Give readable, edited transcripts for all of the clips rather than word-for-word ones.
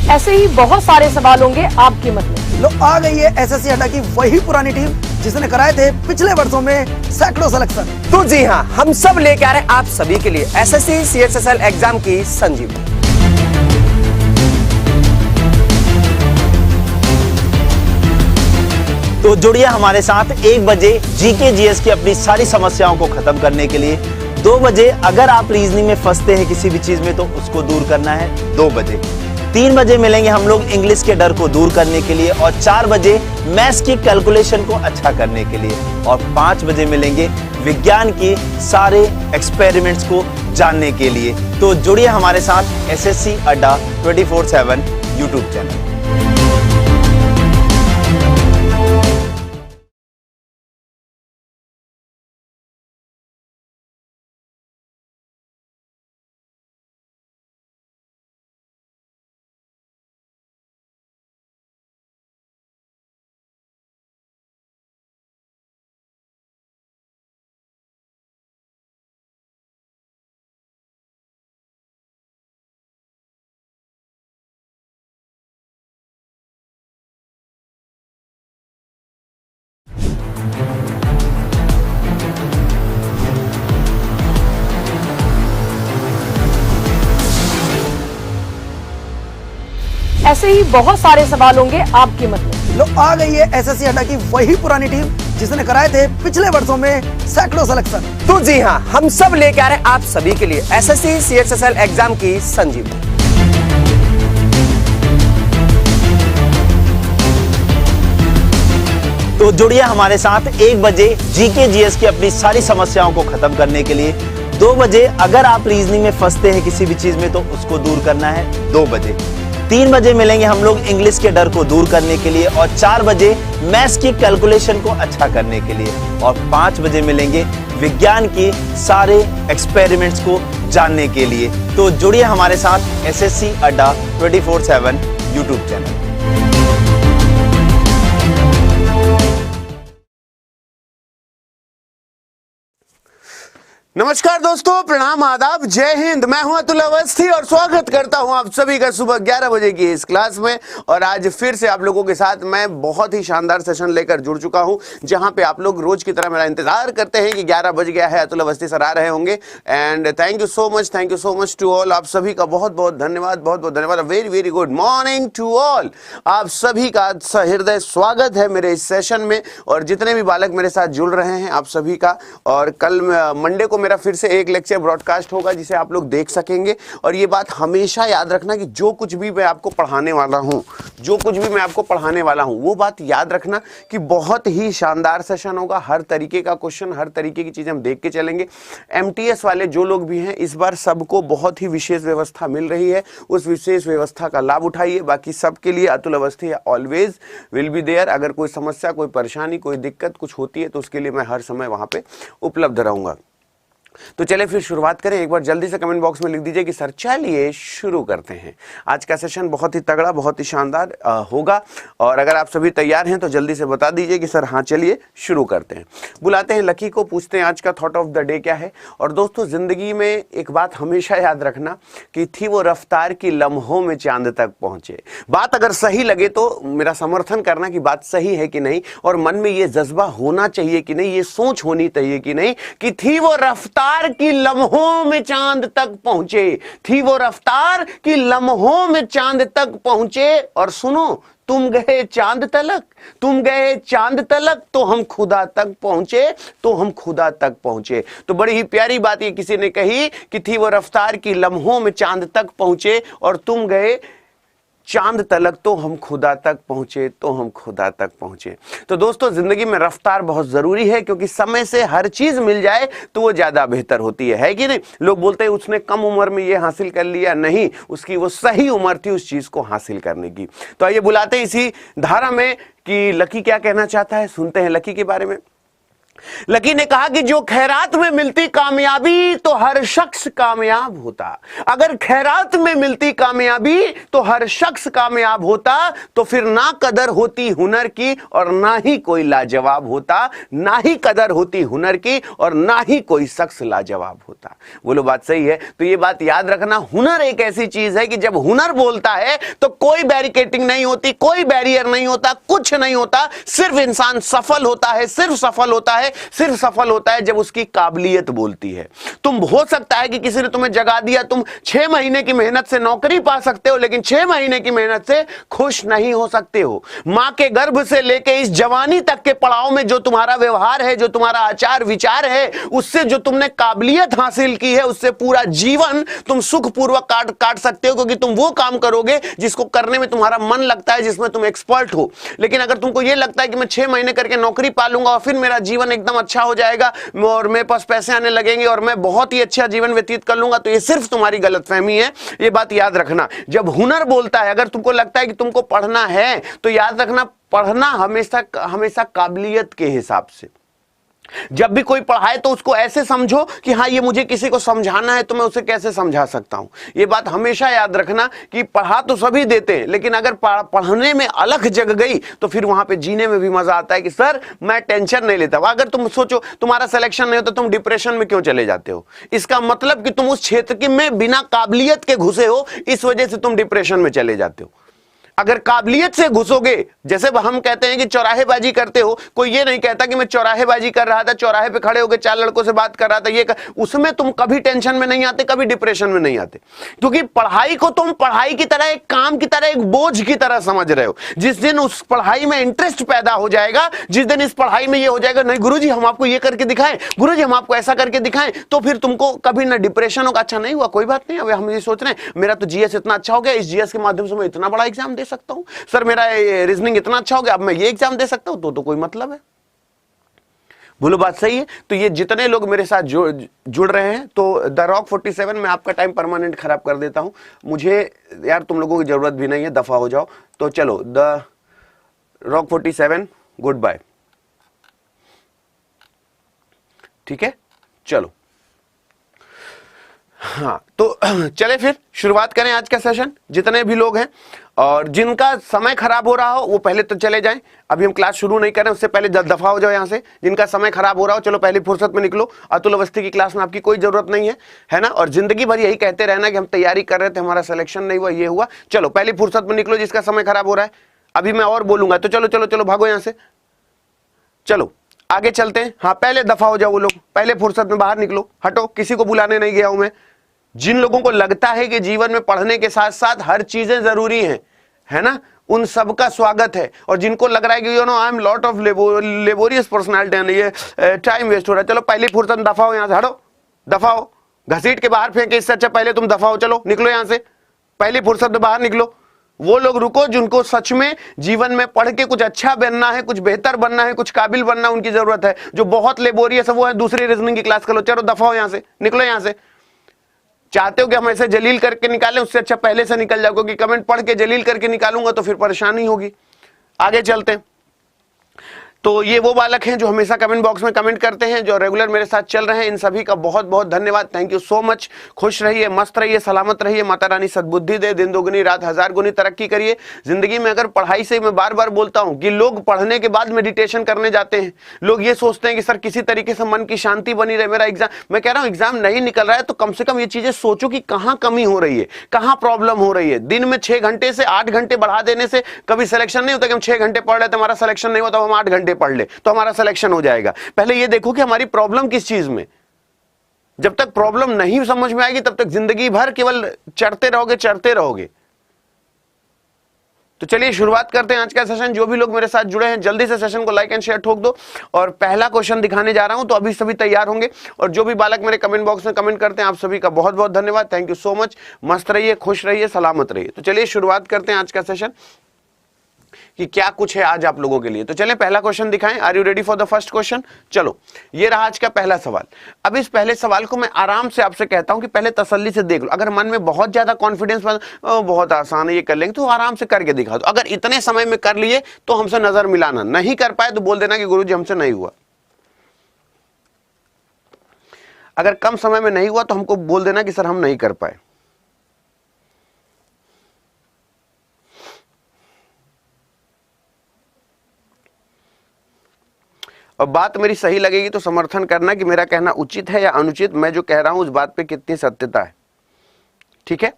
ऐसे ही बहुत सारे सवाल होंगे आपके मन में। लो आ गई है एसएससी अड्डा की वही पुरानी टीम जिसने कराए थे पिछले वर्षों में सैकड़ों सिलेक्शन। तो जी हाँ, हम सब लेके आ रहे हैं आप सभी के लिए एसएससी सीएचएसएल एग्जाम की संजीवनी। तो जुड़िए हमारे साथ 1 बजे जीके जीएस की अपनी सारी समस्याओं को खत्म करने के लिए। 2 बजे अगर आप रीजनिंग में फंसते हैं किसी भी चीज में तो उसको दूर करना है 2 बजे। 3 बजे मिलेंगे हम लोग इंग्लिश के डर को दूर करने के लिए और 4 बजे मैथ्स की कैलकुलेशन को अच्छा करने के लिए और 5 बजे मिलेंगे विज्ञान के सारे एक्सपेरिमेंट्स को जानने के लिए। तो जुड़िए हमारे साथ एसएससी अड्डा 24/7 यूट्यूब चैनल। ऐसे ही बहुत सारे सवाल होंगे आपके मन में। लो आ गई है एसएससी अड्डा की वही पुरानी टीम जिसने कराए थे पिछले वर्षों में सैकड़ों सिलेक्शन। तो जी हाँ, हम सब लेके आ रहे हैं आप सभी के लिए एसएससी सीएचएसएल एग्जाम की संजीवनी। तो जुड़िए हमारे साथ 1 बजे जीके जीएस की अपनी सारी समस्याओं को खत्म करने के लिए। 2 बजे अगर आप रीजनिंग में फंसते हैं किसी भी चीज में तो उसको दूर करना है 2 बजे। 3 बजे मिलेंगे हम लोग इंग्लिश के डर को दूर करने के लिए और 4 बजे मैथ्स की कैलकुलेशन को अच्छा करने के लिए और 5 बजे मिलेंगे विज्ञान के सारे एक्सपेरिमेंट्स को जानने के लिए। तो जुड़िए हमारे साथ एसएससी अड्डा 24/7 यूट्यूब चैनल। नमस्कार दोस्तों, प्रणाम, आदाब, जय हिंद। मैं हूं अतुल अवस्थी और स्वागत करता हूं आप सभी का सुबह 11 बजे की इस क्लास में। और आज फिर से आप लोगों के साथ मैं बहुत ही शानदार सेशन लेकर जुड़ चुका हूं जहां पे आप लोग रोज की तरह मेरा इंतजार करते हैं कि 11 बज गया है, अतुल अवस्थी सर आ रहे होंगे। And thank you so much to all. आप सभी का बहुत बहुत धन्यवाद, बहुत बहुत धन्यवाद। Very very good morning to all. आप सभी का सहृदय स्वागत है मेरे इस सेशन में और जितने भी बालक मेरे साथ जुड़ रहे हैं आप सभी का। और कल मंडे को मेरा फिर से एक लेक्चर ब्रॉडकास्ट होगा जिसे आप लोग देख सकेंगे। और ये बात हमेशा याद रखना कि जो कुछ भी मैं आपको पढ़ाने वाला हूं वो बात याद रखना कि बहुत ही शानदार सेशन होगा। हर तरीके का क्वेश्चन, हर तरीके की चीजें हम देख के चलेंगे। एमटीएस वाले जो लोग भी हैं इस बार सबको बहुत ही विशेष व्यवस्था मिल रही है, उस विशेष व्यवस्था का लाभ उठाइए। बाकी सबके लिए Atul Awasthi always will be there. अगर कोई समस्या, कोई परेशानी, कोई दिक्कत कुछ होती है तो उसके लिए मैं हर समय वहां पे उपलब्ध रहूंगा। तो चलिए फिर शुरुआत करें। एक बार जल्दी से कमेंट बॉक्स में लिख दीजिए कि सर चलिए शुरू करते हैं। आज का सेशन बहुत ही तगड़ा, बहुत ही शानदार होगा। और अगर आप सभी तैयार हैं तो जल्दी से बता दीजिए कि सर हाँ चलिए शुरू करते हैं। बुलाते हैं लकी को, पूछते हैं आज का थॉट ऑफ द डे क्या है। और दोस्तों जिंदगी में एक बात हमेशा याद रखना कि थी वो रफ्तार की लम्हों में चांद तक पहुंचे। बात अगर सही लगे तो मेरा समर्थन करना कि बात सही है कि नहीं, और मन में ये जज्बा होना चाहिए कि नहीं, ये सोच होनी चाहिए कि नहीं कि थी वो रफ्तार की लम्हों में चांद तक पहुंचे, थी वो रफ्तार की लम्हों में चांद तक पहुंचे। और सुनो, तुम गए चांद तलक, तुम गए चांद तलक तो हम खुदा तक पहुंचे, तो हम खुदा तक पहुंचे। तो बड़ी ही प्यारी बात ये किसी ने कही कि थी वो रफ्तार की लम्हों में चांद तक पहुंचे और तुम गए चांद तलक तो हम खुदा तक पहुंचे, तो हम खुदा तक पहुंचे। तो दोस्तों जिंदगी में रफ्तार बहुत जरूरी है क्योंकि समय से हर चीज मिल जाए तो वो ज्यादा बेहतर होती है कि नहीं। लोग बोलते हैं उसने कम उम्र में ये हासिल कर लिया, नहीं, उसकी वो सही उम्र थी उस चीज को हासिल करने की। तो आइए बुलाते हैं इसी धारा में कि लकी क्या कहना चाहता है, सुनते हैं लकी के बारे में। लकी ने कहा कि जो खैरात में मिलती कामयाबी तो हर शख्स कामयाब होता। अगर खैरात में मिलती कामयाबी तो हर शख्स कामयाब होता, तो फिर ना कदर होती हुनर की और ना ही कोई लाजवाब होता। ना ही कदर होती हुनर की और ना ही कोई शख्स लाजवाब होता। बोलो बात सही है? तो ये बात याद रखना, हुनर एक ऐसी चीज है कि जब हुनर बोलता है तो कोई बैरिकेटिंग नहीं होती, कोई बैरियर नहीं होता, कुछ नहीं होता। सिर्फ इंसान सफल होता है, सिर्फ सफल होता है, सिर्फ सफल होता है जब उसकी काबिलियत बोलती है। तुम हो सकता है कि किसी ने तुम्हें जगा दिया, तुम 6 महीने की मेहनत से नौकरी पा सकते हो, लेकिन 6 महीने की मेहनत से खुश नहीं हो सकते हो। मां के गर्भ से लेके इस जवानी तक के पड़ाव में जो तुम्हारा व्यवहार है, जो तुम्हारा आचार विचार है, उससे जो तुमने काबिलियत हासिल की है, उससे पूरा जीवन तुम सुखपूर्वक काट सकते हो, क्योंकि तुम वो काम करोगे जिसको करने में तुम्हारा मन लगता है, जिसमें तुम एक्सपर्ट हो। लेकिन अगर तुमको यह लगता है कि मैं 6 महीने करके नौकरी पा लूंगा और फिर मेरा जीवन एकदम अच्छा हो जाएगा और मेरे पास पैसे आने लगेंगे और मैं बहुत ही अच्छा जीवन व्यतीत कर लूंगा, तो ये सिर्फ तुम्हारी गलतफहमी है। ये बात याद रखना। जब हुनर बोलता है, अगर तुमको लगता है कि तुमको पढ़ना है, तो याद रखना पढ़ना हमेशा काबिलियत के हिसाब से। जब भी कोई पढ़ाए तो उसको ऐसे समझो कि हाँ, ये मुझे किसी को समझाना है तो मैं उसे कैसे समझा सकता हूं। ये बात हमेशा याद रखना कि पढ़ा तो सभी देते हैं, लेकिन अगर पढ़ने में अलग जग गई तो फिर वहां पे जीने में भी मजा आता है कि सर मैं टेंशन नहीं लेता। अगर तुम सोचो तुम्हारा सिलेक्शन नहीं होता, तुम डिप्रेशन में क्यों चले जाते हो? इसका मतलब कि तुम उस क्षेत्र में बिना काबिलियत के घुसे हो, इस वजह से तुम डिप्रेशन में चले जाते हो। अगर काबिलियत से घुसोगे, जैसे हम कहते हैं कि चौराहेबाजी करते हो, कोई ये नहीं कहता कि मैं चौराहेबाजी कर रहा था, चौराहे पे खड़े होकर 4 लड़कों से बात कर रहा था, उसमें तुम कभी टेंशन में नहीं आते, कभी डिप्रेशन में नहीं आते, क्योंकि पढ़ाई को तुम पढ़ाई की तरह, एक काम की तरह, एक बोझ की तरह समझ रहे हो। जिस दिन उस पढ़ाई में इंटरेस्ट पैदा हो जाएगा, जिस दिन इस पढ़ाई में ये हो जाएगा, नहीं गुरुजी हम आपको ये करके दिखाएं, गुरुजी हम आपको ऐसा करके दिखाएं, तो फिर तुमको कभी ना डिप्रेशन होगा। अच्छा नहीं हुआ, कोई बात नहीं, अब हम ये सोच रहे हैं मेरा तो जीएस इतना अच्छा हो गया, इस जीएस के माध्यम से मैं इतना बड़ा एग्जाम दे सकता हूं, सर मेरा रीजनिंग इतना अच्छा हो गया, अब मैं ये एग्जाम दे सकता हूं, तो कोई मतलब है? बोलो बात सही है? तो ये जितने लोग मेरे साथ जुड़ रहे हैं, तो द रॉक 47 में आपका टाइम परमानेंट खराब कर देता हूं। मुझे यार तुम लोगों की जरूरत भी नहीं है, दफा हो जाओ। तो चलो द रॉक 47 गुड बाय। ठीक है, चलो हाँ, तो चले फिर शुरुआत करें आज का सेशन। जितने भी लोग हैं और जिनका समय खराब हो रहा हो वो पहले तो चले जाएं। अभी हम क्लास शुरू नहीं करें, उससे पहले दफा हो जाओ यहाँ से। जिनका समय खराब हो रहा हो चलो पहली फुर्सत में निकलो। अतुल अवस्थी की क्लास में आपकी कोई जरूरत नहीं है ना। और जिंदगी भर यही कहते रहना कि हम तैयारी कर रहे थे, हमारा सिलेक्शन नहीं हुआ, ये हुआ। चलो पहली फुर्सत में निकलो जिसका समय खराब हो रहा है। अभी मैं और बोलूंगा तो चलो चलो चलो भागो यहाँ से, चलो आगे चलते हैं। हाँ पहले दफा हो जाओ वो लोग, पहले फुर्सत में बाहर निकलो, हटो। किसी को बुलाने नहीं गया हूं मैं। जिन लोगों को लगता है कि जीवन में पढ़ने के साथ साथ हर चीजें जरूरी हैं, है ना, उन सबका स्वागत है। और जिनको लग रहा है कि you know I am lot of laborious personality and ये टाइम वेस्ट हो रहा है, चलो पहली फुर्सत दफा हो यहाँ से, हटो, दफा हो। घसीट के बाहर फेंके, इससे अच्छा पहले तुम दफा हो, चलो निकलो यहाँ से, पहली फुर्सत में बाहर निकलो। वो लोग रुको जिनको सच में जीवन में पढ़ के कुछ अच्छा बनना है, कुछ बेहतर बनना है, कुछ काबिल बनना है, उनकी जरूरत है। जो बहुत लेबोरियस है वो है दूसरी रीजनिंग की क्लास कर लो, चलो दफा हो यहाँ से, निकलो यहाँ से। चाहते हो कि हम ऐसे जलील करके निकालें, उससे अच्छा पहले से निकल जाओ, क्योंकि कमेंट पढ़ के जलील करके निकालूंगा तो फिर परेशानी होगी। आगे चलते हैं। तो ये वो बालक हैं जो हमेशा कमेंट बॉक्स में कमेंट करते हैं, जो रेगुलर मेरे साथ चल रहे हैं। इन सभी का बहुत बहुत धन्यवाद, थैंक यू सो मच। खुश रहिए, मस्त रहिए, सलामत रहिए। माता रानी सद्बुद्धि दे, दिन दोगुनी रात 1000 गुनी तरक्की करिए जिंदगी में। अगर पढ़ाई से, मैं बार बार बोलता हूं कि लोग पढ़ने के बाद मेडिटेशन करने जाते हैं। लोग ये सोचते हैं कि सर किसी तरीके से मन की शांति बनी रहे, मेरा एग्जाम, मैं कह रहा हूं एग्जाम नहीं निकल रहा है तो कम से कम ये चीजें सोचो कि कहां कमी हो रही है, कहां प्रॉब्लम हो रही है। दिन में 6 घंटे से 8 घंटे बढ़ा देने से कभी सिलेक्शन नहीं होता कि हम 6 घंटे पढ़ रहे थे, हमारा सिलेक्शन नहीं होता, हम 8 घंटे पढ़ ले तो हमारा सिलेक्शन हो जाएगा। पहले ये देखो कि हमारी प्रॉब्लम किस चीज में। जब तक प्रॉब्लम नहीं समझ में आएगी तब तक जिंदगी भर केवल चढ़ते रहोगे। तो चलिए शुरुआत करते हैं आज का सेशन। जो भी लोग मेरे साथ जुड़े हैं जल्दी से सेशन को लाइक एंड शेयर ठोक दो। और पहला क्वेश्चन दिखाने जा रहा हूं, तो अभी सभी तैयार होंगे। और जो भी बालक मेरे कमेंट बॉक्स में कमेंट करते हैं, आप सभी का बहुत बहुत धन्यवाद, थैंक यू सो मच। मस्त रहिए, खुश रहिए, सलामत रहिए। तो चलिए शुरुआत करते हैं आज का सेशन कि क्या कुछ है आज आप लोगों के लिए। तो चलें पहला क्वेश्चन दिखाएं। Are you ready for the first question? चलो ये रहा आज का पहला सवाल। अब इस पहले सवाल को मैं आराम से आपसे कहता हूं कि पहले तसल्ली से देख लो। अगर मन में बहुत ज्यादा कॉन्फिडेंस बहुत आसान है, ये कर लेंगे, तो आराम से करके दिखा दो। अगर इतने समय में कर लिए तो हमसे नजर मिलाना, नहीं कर पाए तो बोल देना कि गुरुजी हमसे नहीं हुआ। अगर कम समय में नहीं हुआ तो हमको बोल देना कि सर हम नहीं कर पाए। और बात मेरी सही लगेगी तो समर्थन करना कि मेरा कहना उचित है या अनुचित, मैं जो कह रहा हूं उस बात पे कितनी सत्यता है। ठीक है,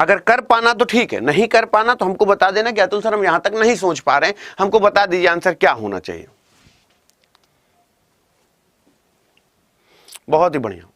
अगर कर पाना तो ठीक है, नहीं कर पाना तो हमको बता देना कि अतुल सर हम यहां तक नहीं सोच पा रहे हैं, हमको बता दीजिए आंसर क्या होना चाहिए। बहुत ही बढ़िया।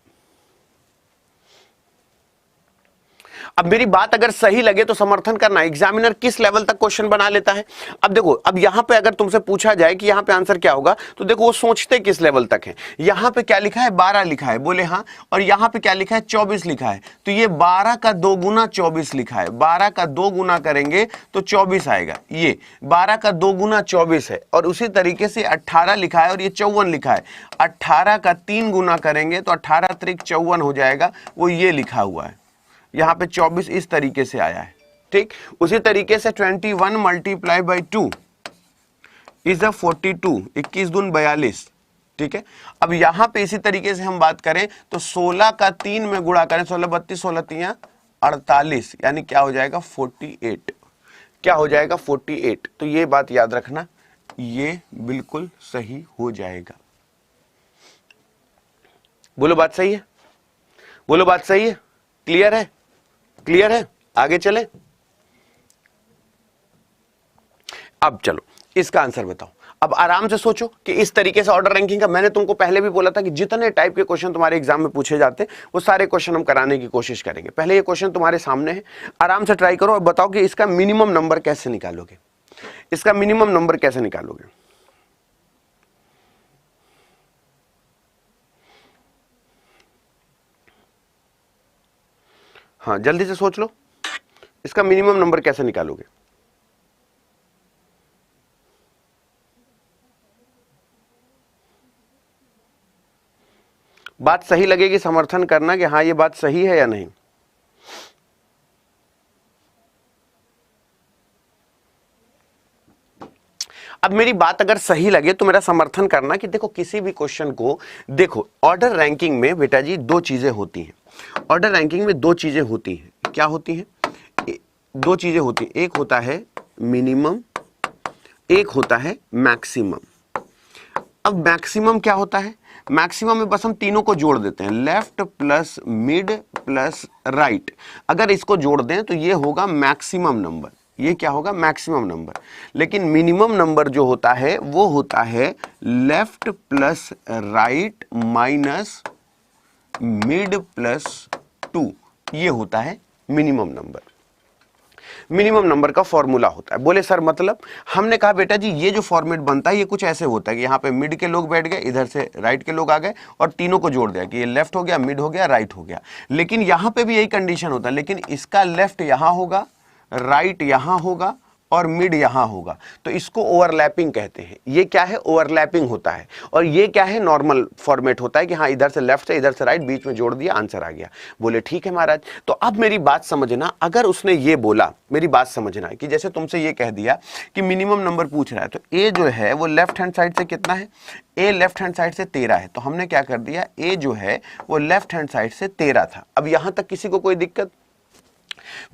अब मेरी बात अगर सही लगे तो समर्थन करना। एग्जामिनर किस लेवल तक क्वेश्चन बना लेता है। अब देखो, अब यहां पे अगर तुमसे पूछा जाए कि यहां पे आंसर क्या होगा, तो देखो वो सोचते किस लेवल तक है। यहां पे क्या लिखा है, 12 लिखा है, बोले हाँ, और यहां पे क्या लिखा है, 24 लिखा है। तो ये 12 का 2 गुना 24 लिखा है, 12 का 2 गुना करेंगे तो 24 आएगा। ये 12 का 2 गुना 24 है। और उसी तरीके से 18 लिखा है और ये 54 लिखा है। 18 का 3 गुना करेंगे तो 18 त्रिक 54 हो जाएगा, वो ये लिखा हुआ है। यहां पे 24 इस तरीके से आया है। ठीक, उसी तरीके से 21 multiply by 2 is a 42, 21 Doon 42। ठीक है, अब यहां पे इसी तरीके से हम बात करें तो 16 का 3 में गुणा करें, 16 32, 16 3 48, यानी क्या हो जाएगा 48। क्या हो जाएगा 48। तो ये बात याद रखना, ये बिल्कुल सही हो जाएगा। बोलो बात सही है, बोलो बात सही है, क्लियर है, क्लियर है, आगे चले। अब चलो इसका आंसर बताओ। अब आराम से सोचो कि इस तरीके से ऑर्डर रैंकिंग का, मैंने तुमको पहले भी बोला था कि जितने टाइप के क्वेश्चन तुम्हारे एग्जाम में पूछे जाते हैं वो सारे क्वेश्चन हम कराने की कोशिश करेंगे। पहले ये क्वेश्चन तुम्हारे सामने है, आराम से ट्राई करो और बताओ कि इसका मिनिमम नंबर कैसे निकालोगे। इसका मिनिमम नंबर कैसे निकालोगे। हाँ, जल्दी से सोच लो, इसका मिनिमम नंबर कैसे निकालोगे। बात सही लगेगी समर्थन करना कि हाँ ये बात सही है या नहीं। अब मेरी बात अगर सही लगे तो मेरा समर्थन करना कि देखो किसी भी क्वेश्चन को, देखो ऑर्डर रैंकिंग में बेटा जी 2 चीजें होती हैं। ऑर्डर रैंकिंग में 2 चीजें होती हैं। क्या होती हैं? 2 चीजें होती हैं, एक होता है मिनिमम, एक होता है मैक्सिमम। अब मैक्सिमम क्या होता है? मैक्सिमम में बस हम तीनों को जोड़ देते हैं, left plus mid plus right. अगर इसको जोड़ दें तो ये होगा मैक्सिमम नंबर। ये क्या होगा? Maximum number. लेकिन मिनिमम नंबर जो होता है वो होता है left plus right minus mid plus 2। ये होता है मिनिमम नंबर। मिनिमम नंबर का फॉर्मूला होता है। बोले सर मतलब? हमने कहा बेटा जी ये जो फॉर्मेट बनता है ये कुछ ऐसे होता है कि यहाँ पे मिड के लोग बैठ गए, इधर से राइट के लोग आ गए और तीनों को जोड़ दिया कि ये लेफ्ट हो गया, मिड हो गया, राइट हो गया। लेकिन यहाँ पे भी यही कंडीशन होता है, लेकिन इसका लेफ्ट यहाँ होगा, राइट यहाँ होगा और मिड यहाँ होगा, तो इसको ओवरलैपिंग कहते हैं। ये क्या है? ओवरलैपिंग होता है। और ये क्या है? नॉर्मल फॉर्मेट होता है कि हाँ इधर से लेफ्ट से इधर से राइट, बीच में जोड़ दिया, आंसर आ गया। बोले ठीक है महाराज। तो अब मेरी बात समझना, अगर उसने ये बोला, मेरी बात समझना कि जैसे तुमसे ये कह दिया कि मिनिमम नंबर पूछ रहा है, तो ए जो है वो लेफ्ट हैंड साइड से कितना है? ए लेफ्ट हैंड साइड से 13 है। तो हमने क्या कर दिया, ए जो है वो लेफ्ट हैंड साइड से 13 था। अब यहां तक किसी को कोई दिक्कत?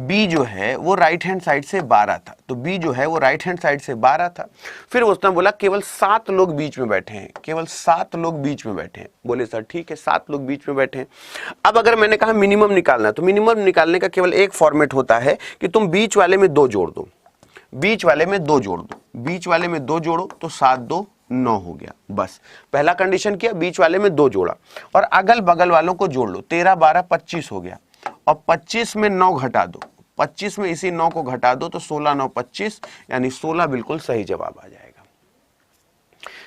बी जो है वो राइट हैंड साइड से 12 था, तो बी जो है वो राइट हैंड साइड से 12 था। फिर उसने बोला केवल 7 लोग बीच में बैठे हैं, केवल 7 लोग बीच में बैठे हैं। बोले सर ठीक है 7 लोग बीच में बैठे हैं। अब अगर मैंने कहा मिनिमम निकालना है, तो मिनिमम निकालने का केवल एक फॉर्मेट होता है कि तुम बीच वाले में 2 जोड़ दो, बीच वाले में 2 जोड़ दो, बीच वाले में 2 जोड़ो तो 7 2 9 हो गया। बस पहला कंडीशन किया, बीच वाले में 2 जोड़ा और अगल बगल वालों को जोड़ लो, 13 12 25 हो गया। और 25 में 9 घटा दो, 25 में इसी 9 को घटा दो तो 16 9 25, यानी 16 बिल्कुल सही जवाब आ जाएगा।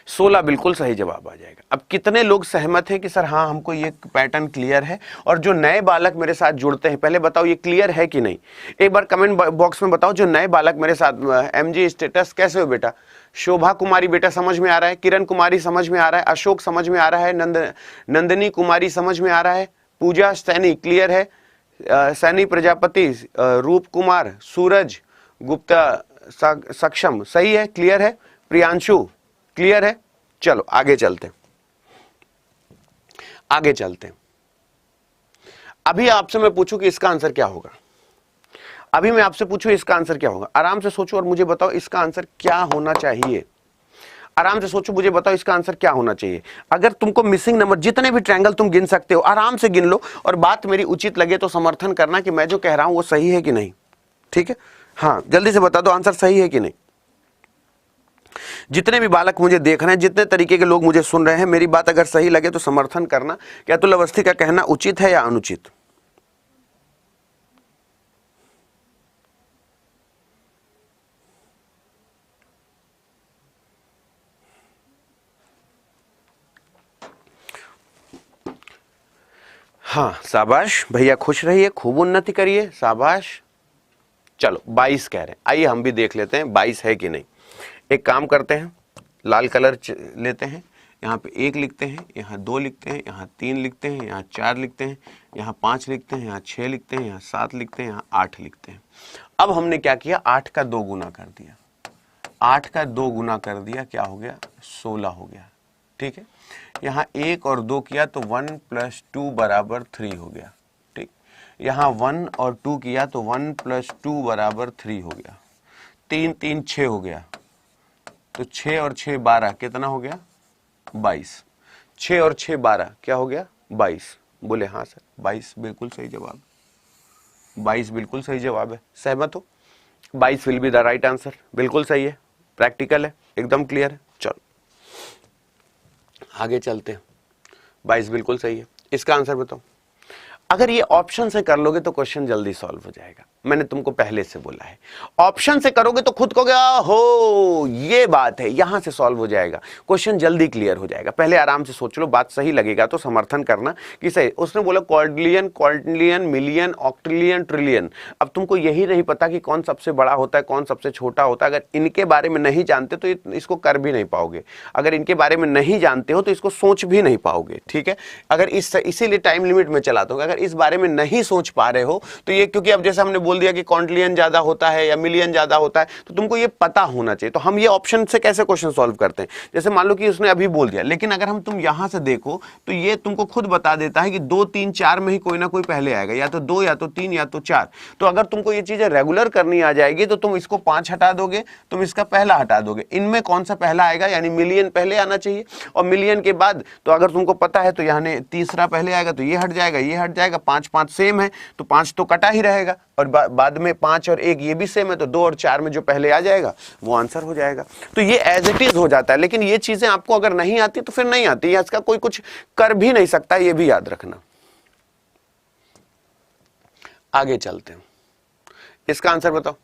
16 बिल्कुल सही जवाब आ जाएगा। अब कितने लोग सहमत हैं कि सर हाँ हमको ये पैटर्न क्लियर है? और जो नए बालक मेरे साथ जुड़ते हैं, पहले बताओ ये क्लियर है कि नहीं? एक बार कमेंट बॉक्स में बताओ जो नए बालक मेरे साथ। एमजी स्टेटस कैसे हो बेटा? शोभा कुमारी बेटा समझ में आ रहा है, किरण कुमारी समझ में आ रहा है, अशोक समझ में आ रहा है, नंदनी कुमारी समझ में आ रहा है, पूजा सैनी क्लियर है, सैनी प्रजापति, रूप कुमार, सूरज गुप्ता सक्षम, सही है, क्लियर है, प्रियांशु क्लियर है? चलो आगे चलते हैं, आगे चलते हैं। अभी आपसे मैं पूछूं कि इसका आंसर क्या होगा, अभी मैं आपसे पूछूं इसका आंसर क्या होगा, आराम से सोचो और मुझे बताओ इसका आंसर क्या होना चाहिए। आराम से सोचो, मुझे बताओ इसका आंसर क्या होना चाहिए। अगर तुमको मिसिंग नंबर, जितने भी ट्रायंगल तुम गिन सकते हो आराम से गिन लो, और बात मेरी उचित लगे तो समर्थन करना कि मैं जो कह रहा हूं वो सही है कि नहीं। ठीक है, हाँ जल्दी से बता दो आंसर सही है कि नहीं। जितने भी बालक मुझे देख रहे हैं, जितने तरीके के लोग मुझे सुन रहे हैं, मेरी बात अगर सही लगे तो समर्थन करना। क्या अतुल अवस्थी का कहना उचित है या अनुचित? हाँ शाबाश भैया, खुश रहिए, खूब उन्नति करिए, शाबाश। चलो 22 कह रहे हैं, आइए हम भी देख लेते हैं 22 है कि नहीं। एक काम करते हैं, लाल कलर लेते हैं, यहाँ पे 1 लिखते हैं, यहाँ 2 लिखते हैं, यहाँ 3 लिखते हैं, यहाँ 4 लिखते हैं, यहाँ 5 लिखते हैं, यहाँ 6 लिखते हैं, यहाँ 7 लिखते हैं, यहाँ 8 लिखते हैं। अब हमने क्या किया, 8 का 2 गुना कर दिया, 8 का 2 गुना कर दिया, क्या हो गया 16 हो गया। ठीक है, यहाँ 1 और 2 किया तो 1 + 2 = 3 हो गया। ठीक, यहाँ 1 और 2 किया तो 1 + 2 = 3 हो गया। 3 3 6 हो गया, तो 6 और 6 12, कितना हो गया 22। 6 और 6 12 क्या हो गया 22। बोले हाँ सर 22 बिल्कुल सही जवाब, 22 बिल्कुल सही जवाब है। सहमत हो? 22 will be the right answer, बिल्कुल सही है, प्रैक्टिकल है, एकदम क्लियर है। चलो आगे चलते हैं, 22 बिल्कुल सही है। इसका आंसर बताओ। अगर ये ऑप्शन से कर लोगे तो क्वेश्चन जल्दी सॉल्व हो जाएगा, मैंने तुमको पहले से बोला है। ऑप्शन से करोगे तो खुद कहोगे हो ये बात है, यहां से सॉल्व हो जाएगा, क्वेश्चन जल्दी क्लियर हो जाएगा। पहले आराम से सोच लो, बात सही लगेगा तो समर्थन करना कि सही। उसने बोला क्वाड्रिलियन, क्वार्टिलियन, मिलियन, ऑक्ट्रिलियन, ट्रिलियन। अब तुमको यही नहीं पता कि कौन सबसे बड़ा होता है, कौन सबसे छोटा होता है। अगर इनके बारे में नहीं जानते तो इसको कर भी नहीं पाओगे, अगर इनके बारे में नहीं जानते हो तो इसको सोच भी नहीं पाओगे। ठीक है, अगर इसीलिए टाइम लिमिट में चलाता हूं। अगर इस बारे में नहीं सोच पा रहे हो तो ये, क्योंकि अब जैसे हमने बोल दिया कि क्वाड्रिलियन ज्यादा होता है या मिलियन ज्यादा होता है, तो तुमको ये पता होना चाहिए। तो हम ये ऑप्शन से कैसे क्वेश्चन सॉल्व करते हैं, जैसे मान लो कि उसने अभी बोल दिया, लेकिन अगर हम तुम यहां से देखो तो ये तुमको खुद बता देता है कि 2 3 4 में ही कोई ना कोई पहले आएगा, या तो 2 या तो 3 या तो 4। तो अगर तुमको ये चीजें रेगुलर करनी आ जाएगी तो तुम इसको 5 हटा दोगे, तुम इसका पहला हटा दोगे, इनमें कौन सा पहला आएगा, यानी मिलियन पहले आना चाहिए। और मिलियन के बाद तो अगर तुमको पता है तो यहाँ तीसरा पहले आएगा, तो ये हट जाएगा, ये हट जाएगा। 5 5 सेम है तो 5 तो कटा ही रहेगा, और बाद में 5 और 1 ये भी सेम है, तो 2 और 4 में जो पहले आ जाएगा वो आंसर हो जाएगा। तो ये एज इट इज हो जाता है। लेकिन ये चीजें आपको अगर नहीं आती तो फिर नहीं आती, या इसका कोई कुछ कर भी नहीं सकता, ये भी याद रखना। आगे चलते हैं, इसका आंसर बताओ,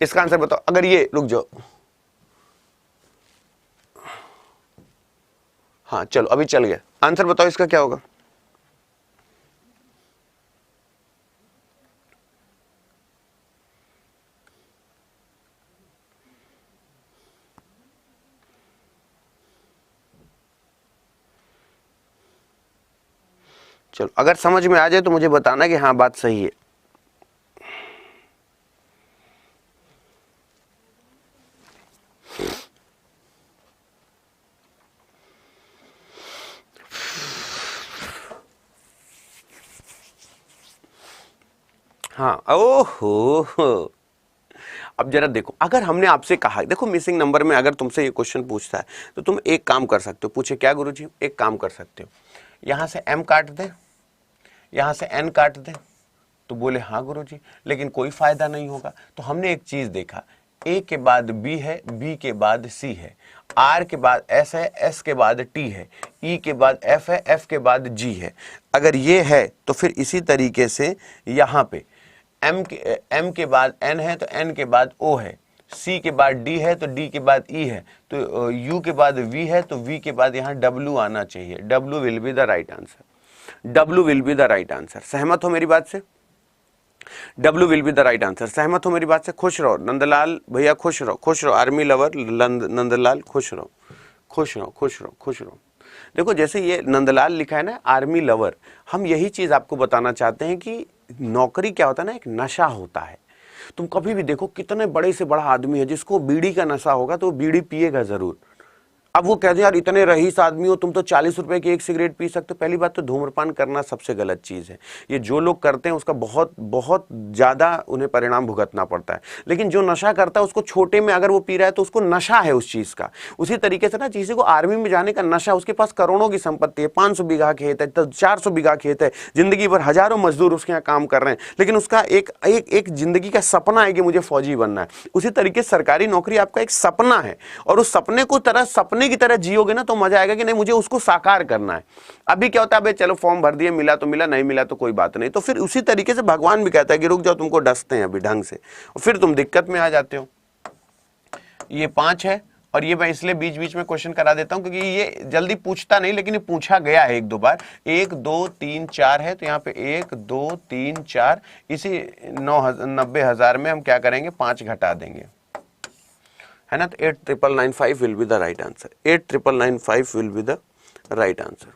इसका आंसर बताओ। अगर ये, रुक जाओ, हाँ चलो अभी चल गया, आंसर बताओ इसका क्या होगा। चलो अगर समझ में आ जाए तो मुझे बताना कि हाँ बात सही है। हाँ ओहो, अब जरा देखो, अगर हमने आपसे कहा, देखो मिसिंग नंबर में अगर तुमसे ये क्वेश्चन पूछता है तो तुम एक काम कर सकते हो। पूछे क्या गुरुजी? एक काम कर सकते हो, यहां से m काट दे, यहां से n काट दे। तो बोले हाँ गुरुजी, लेकिन कोई फायदा नहीं होगा। तो हमने एक चीज देखा, a के बाद b है, b के बाद c है, r के बाद s है, s के बाद t है, e के बाद f है, f के बाद g है। अगर ये है तो फिर इसी तरीके से यहाँ पे m के बाद n है तो n के बाद o है, c के बाद d है तो d के बाद e है, तो u के बाद v है तो v के बाद यहाँ w आना चाहिए। w will be the right answer, W will be the right answer. सहमत हो मेरी बात से? W will be the right answer. सहमत हो मेरी बात से? खुश रहो नंदलाल भैया, खुश रहो, खुश रहो। आर्मी लवर नंदलाल, खुश रहो, खुश रहो, खुश रहो, खुश रहो। देखो जैसे ये नंदलाल लिखा है ना, आर्मी लवर, हम यही चीज आपको बताना चाहते हैं कि नौकरी क्या होता है ना, एक नशा होता है। तुम कभी भी देखो कितने बड़े से बड़ा आदमी है जिसको बीड़ी का नशा होगा तो वो बीड़ी पिएगा जरूर। अब वो कहते हैं यार इतने रईस आदमी हो, तुम तो 40 रुपए की एक सिगरेट पी सकते हो। पहली बात तो धूम्रपान करना सबसे गलत चीज है, ये जो लोग करते हैं उसका बहुत बहुत ज्यादा उन्हें परिणाम भुगतना पड़ता है। लेकिन जो नशा करता है उसको छोटे में अगर वो पी रहा है तो उसको नशा है उस चीज का। उसी तरीके से ना किसी को आर्मी में जाने का नशा, उसके पास करोड़ों की संपत्ति है, 500 बीघा खेत है, 400 बीघा खेत है, जिंदगी भर हजारों मजदूर उसके यहाँ काम कर रहे हैं, लेकिन उसका एक जिंदगी का सपना है कि मुझे फौजी बनना है। उसी तरीके से सरकारी नौकरी आपका एक सपना है और उस सपने को सपने की तरह जियोगे ना तो मजा आएगा कि नहीं मुझे उसको साकार करना है। अभी क्या होता है, भाई चलो फॉर्म भर दिए, मिला तो मिला, नहीं मिला तो कोई बात नहीं। तो फिर उसी तरीके से भगवान भी कहता है कि रुक जाओ, तुमको डसते हैं अभी ढंग से, और फिर तुम दिक्कत में आ जाते हो। ये 5 है और ये मैं इसलिए बीच बीच में क्वेश्चन करा देता हूं क्योंकि ये जल्दी पूछता नहीं, लेकिन ये पूछा गया है 1-2 बार। 1 2 3 4 है तो यहाँ पे 1 2 3 4, इसी 90,000 में हम क्या करेंगे, 5 घटा देंगे, है ना। तो 8,995 will be the right answer. 8,995 will be the right answer.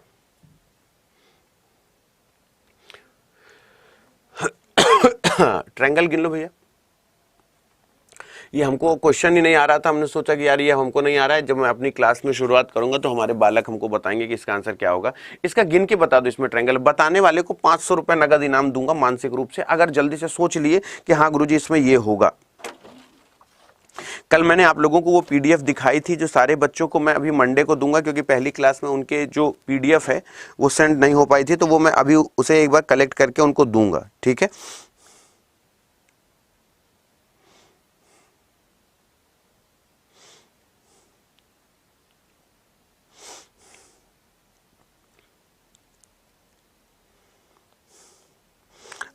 Triangle गिन लो भैया। ये हमको क्वेश्चन ही नहीं आ रहा था, हमने सोचा कि यार ये हमको नहीं आ रहा है, जब मैं अपनी क्लास में शुरुआत करूंगा तो हमारे बालक हमको बताएंगे कि इसका आंसर क्या होगा। इसका गिन के बता दो इसमें ट्रायंगल। बताने वाले को 500 रुपए नगद इनाम दूंगा मानसिक रूप से, अगर जल्दी से सोच लिए कि हाँ गुरुजी इसमें ये होगा। कल मैंने आप लोगों को वो पीडीएफ दिखाई थी जो सारे बच्चों को मैं अभी मंडे को दूंगा, क्योंकि पहली क्लास में उनके जो पीडीएफ है वो सेंड नहीं हो पाई थी, तो वो मैं अभी उसे एक बार कलेक्ट करके उनको दूंगा, ठीक है।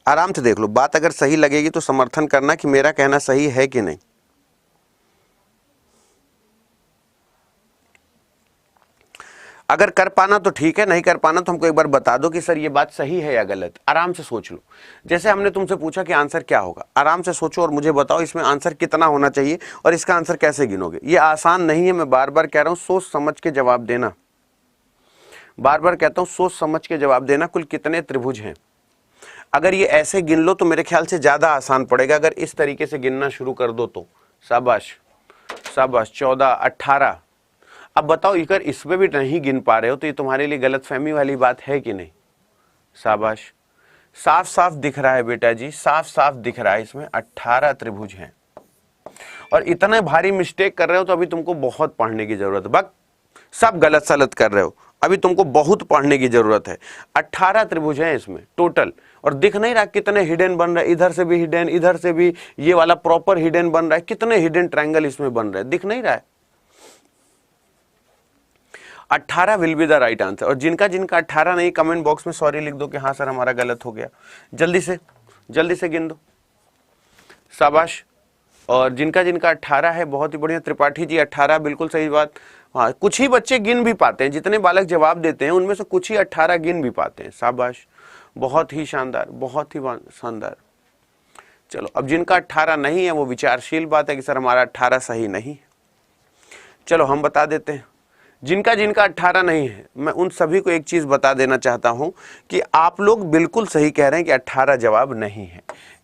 आराम से देख लो, बात अगर सही लगेगी तो समर्थन करना कि मेरा कहना सही है कि नहीं। अगर कर पाना तो ठीक है, नहीं कर पाना तो हमको एक बार बता दो कि सर ये बात सही है या गलत। आराम से सोच लो। जैसे हमने तुमसे पूछा कि आंसर क्या होगा, आराम से सोचो और मुझे बताओ इसमें आंसर कितना होना चाहिए और इसका आंसर कैसे गिनोगे। ये आसान नहीं है, मैं बार बार कह रहा हूं, सोच समझ के जवाब देना। बार बार कहता हूं सोच समझ के जवाब देना। कुल कितने त्रिभुज हैं, अगर ये ऐसे गिन लो तो मेरे ख्याल से ज्यादा आसान पड़ेगा। अगर इस तरीके से गिनना शुरू कर दो तो शाबाश शाबाश, 14 18। अब बताओ अगर इसमें भी नहीं गिन पा रहे हो तो ये तुम्हारे लिए गलतफहमी वाली बात है कि नहीं। शाबाश, साफ साफ दिख रहा है बेटा जी, साफ साफ दिख रहा है, इसमें 18 त्रिभुज हैं। और इतने भारी मिस्टेक कर रहे हो तो अभी तुमको बहुत पढ़ने की जरूरत है। बक सब गलत सलत कर रहे हो, अभी तुमको बहुत पढ़ने की जरूरत है। 18 त्रिभुज हैं इसमें टोटल, और दिख नहीं रहा कितने हिडन बन रहे हैं। इधर से भी हिडन, इधर से भी ये वाला प्रॉपर हिडन बन रहा है। कितने हिडन ट्रायंगल इसमें बन रहे हैं, दिख नहीं रहा है। 18 will be the right answer. और जिनका जिनका 18 नहीं, कमेंट बॉक्स में सॉरी लिख दो कि हाँ सर हमारा गलत हो गया। जल्दी से गिन दो, शाबाश। और जिनका जिनका 18 है बहुत ही बढ़िया। त्रिपाठी जी 18, बिल्कुल सही बात। हाँ, कुछ ही बच्चे गिन भी पाते हैं, जितने बालक जवाब देते हैं उनमें से कुछ ही 18 गिन भी पाते हैं। शाबाश, बहुत ही शानदार, बहुत ही शानदार। चलो, अब जिनका 18 नहीं है वो विचारशील बात है कि सर हमारा 18 सही नहीं। चलो हम बता देते हैं जिनका जिनका 18 नहीं है। मैं उन सभी को एक चीज बता देना चाहता हूं कि आप लोग बिल्कुल सही कह रहे हैं कि 18 जवाब नहीं है।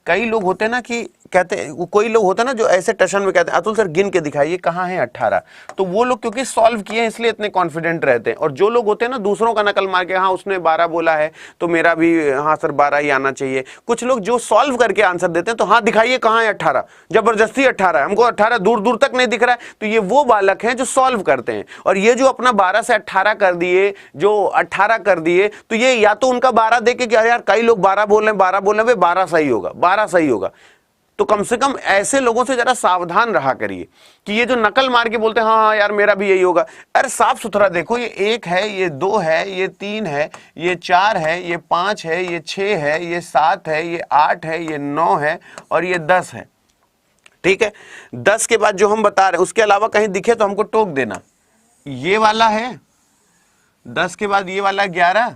कई लोग होते हैं ना कि कहते हैं, कोई लोग होते हैं ना जो ऐसे टशन में कहते हैं अतुल सर गिन के दिखाइए कहाँ है 18। तो वो लोग क्योंकि सॉल्व किए हैं इसलिए इतने कॉन्फिडेंट रहते हैं। और जो लोग होते हैं ना दूसरों का नकल मार के, हाँ उसने 12 बोला है तो मेरा भी हाँ सर 12 ही आना चाहिए। कुछ लोग जो सॉल्व करके आंसर देते हैं तो हाँ दिखाइए कहाँ है 18, जबरदस्ती 18 है, हमको 18 दूर दूर तक नहीं दिख रहा है। तो ये वो बालक हैं जो सॉल्व करते हैं। और ये जो अपना 12 से 18 कर दिए, जो 18 कर दिए, तो ये या तो उनका 12 देखे कि यार कई लोग 12 बोल रहे हैं, 12 बोल रहे हैं, 12 सही होगा, 12 सही होगा। तो कम से कम ऐसे लोगों से जरा सावधान रहा करिए कि ये जो नकल मार के बोलते हैं हाँ यार मेरा भी यही होगा। अरे साफ सुथरा देखो, ये 1 है, ये 2 है, ये 3 है, ये 4 है, ये 5 है, ये 6 है, ये 7 है, ये 8 है, ये 9 है और ये 10 है। ठीक है, 10 के बाद जो हम बता रहे हैं उसके अलावा कहीं दिखे तो हमको टोक देना। ये वाला है 10 के बाद ये वाला 11,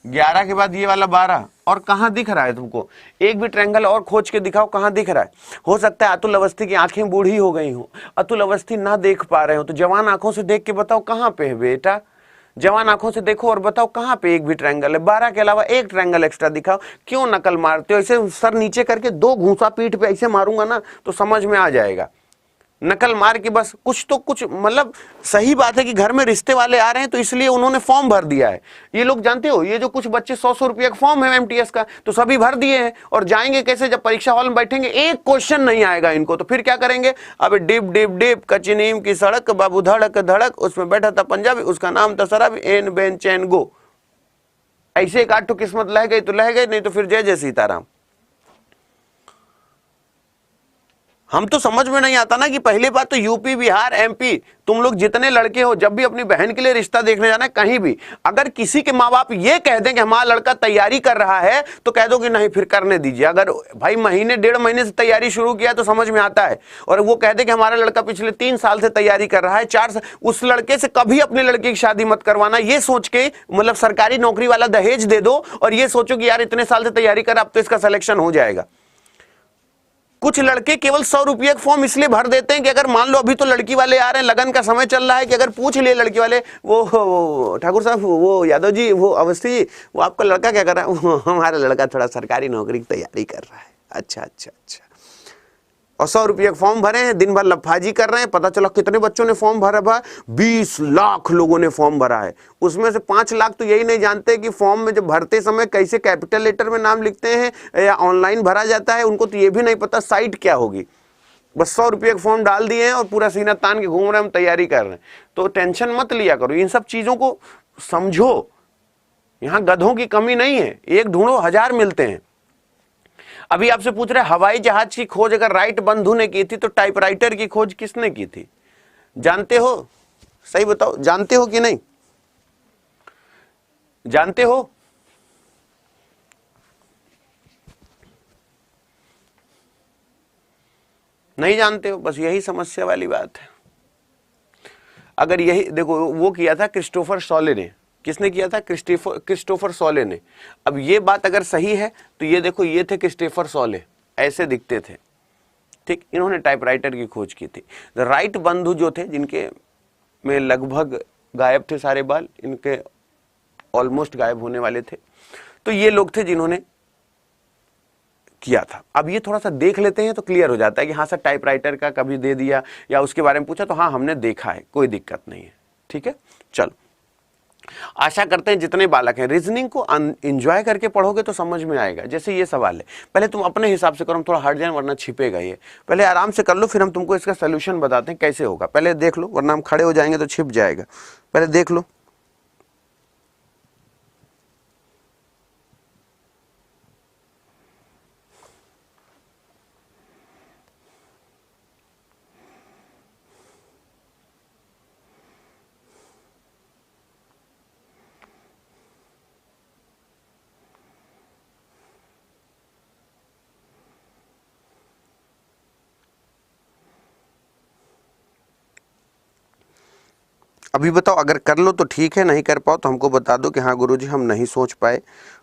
11 के बाद ये वाला 12। और कहां दिख रहा है तुमको? एक भी ट्रायंगल और खोज के दिखाओ कहां दिख रहा है। हो सकता है अतुल अवस्थी की आंखें बूढ़ी हो गई हो, अतुल अवस्थी ना देख पा रहे हो, तो जवान आंखों से देख के बताओ कहां पे है बेटा। जवान आंखों से देखो और बताओ कहां पे एक भी ट्रायंगल है, 12 के अलावा एक ट्रायंगल एक्स्ट्रा दिखाओ। क्यों नकल मारते हो? ऐसे सर नीचे करके 2 घूंसा पीठ पे ऐसे मारूंगा ना तो समझ में आ जाएगा। नकल मार के बस कुछ तो कुछ, मतलब सही बात है कि घर में रिश्ते वाले आ रहे हैं तो इसलिए उन्होंने फॉर्म भर दिया है। ये लोग जानते हो, ये जो कुछ बच्चे 100 रुपये का फॉर्म है एमटीएस का, तो सभी भर दिए हैं और जाएंगे कैसे? जब परीक्षा हॉल में बैठेंगे एक क्वेश्चन नहीं आएगा इनको, तो फिर क्या करेंगे? अब डिप डिप डिप कच्ची नीम की सड़क, बाबू धड़क धड़क, उसमें बैठा था पंजाबी, उसका नाम था शराबी, एन बेन चैन गो। ऐसे 8 ठो किस्मत लह गई तो लह गई, नहीं तो फिर जय जय सीताराम। हम तो समझ में नहीं आता ना कि पहली बात तो यूपी बिहार एमपी, तुम लोग जितने लड़के हो, जब भी अपनी बहन के लिए रिश्ता देखने जाना है कहीं भी, अगर किसी के माँ बाप ये कह दें कि हमारा लड़का तैयारी कर रहा है तो कह दो कि नहीं फिर करने दीजिए। अगर भाई महीने 1.5 महीने से तैयारी शुरू किया तो समझ में आता है, और वो कह दे कि हमारा लड़का पिछले 3 साल से तैयारी कर रहा है, 4 साल, उस लड़के से कभी अपनी लड़की की शादी मत करवाना। ये सोच के, मतलब सरकारी नौकरी वाला दहेज दे दो और ये सोचो कि यार इतने साल से तैयारी कर, अब तो इसका सिलेक्शन हो जाएगा। कुछ लड़के केवल 100 रुपये का फॉर्म इसलिए भर देते हैं कि अगर मान लो अभी तो लड़की वाले आ रहे हैं, लगन का समय चल रहा है, कि अगर पूछ लिए लड़की वाले, वो ठाकुर साहब, वो यादव जी, वो अवस्थी जी, वो आपका लड़का क्या कर रहा है? हमारा लड़का थोड़ा सरकारी नौकरी की तैयारी कर रहा है। अच्छा अच्छा अच्छा। और 100 रुपये का फॉर्म भरे हैं, दिन भर लफाजी कर रहे हैं। पता चला कितने बच्चों ने फॉर्म भरा है? 20 लाख लोगों ने फॉर्म भरा है। उसमें से 5 लाख तो यही नहीं जानते कि फॉर्म में जब भरते समय कैसे कैपिटल लेटर में नाम लिखते हैं या ऑनलाइन भरा जाता है, उनको तो ये भी नहीं पता साइट क्या होगी। बस 100 रुपये का फॉर्म डाल दिए हैं और पूरा सीना तान के घूम रहे हैं, हम तैयारी कर रहे हैं। तो टेंशन मत लिया करो, इन सब चीजों को समझो। यहां गधों की कमी नहीं है, एक ढूंढो 1000 मिलते हैं। अभी आपसे पूछ रहे हवाई जहाज की खोज अगर राइट बंधु ने की थी तो टाइपराइटर की खोज किसने की थी? जानते हो? सही बताओ, जानते हो कि नहीं? जानते हो? नहीं जानते हो, बस यही समस्या वाली बात है। अगर यही देखो, वो किया था क्रिस्टोफर शॉले ने। किसने किया था? क्रिस्टोफर शॉले ने। अब ये बात अगर सही है तो ये देखो, ये थे क्रिस्टोफर शॉले, ऐसे दिखते थे, ठीक। इन्होंने टाइपराइटर की खोज की थी। राइट बंधु जो थे, जिनके में लगभग गायब थे सारे बाल, इनके ऑलमोस्ट गायब होने वाले थे, तो ये लोग थे जिन्होंने किया था। अब ये थोड़ा सा देख लेते हैं तो क्लियर हो जाता है कि हाँ सर टाइपराइटर का कभी दे दिया या उसके बारे में पूछा तो हाँ हमने देखा है, कोई दिक्कत नहीं है, ठीक है। चलो, आशा करते हैं जितने बालक हैं रीजनिंग को एंजॉय करके पढ़ोगे तो समझ में आएगा। जैसे ये सवाल है, पहले तुम अपने हिसाब से करो, थोड़ा हट जाए वरना छिपेगा ये। पहले आराम से कर लो, फिर हम तुमको इसका सोल्यूशन बताते हैं कैसे होगा। पहले देख लो, वरना हम खड़े हो जाएंगे तो छिप जाएगा। पहले देख लो। अभी बताओ, अगर कर लो तो ठीक है, नहीं कर पाओ तो हमको बता दो कि हाँ गुरुजी हम नहीं सोच पाए,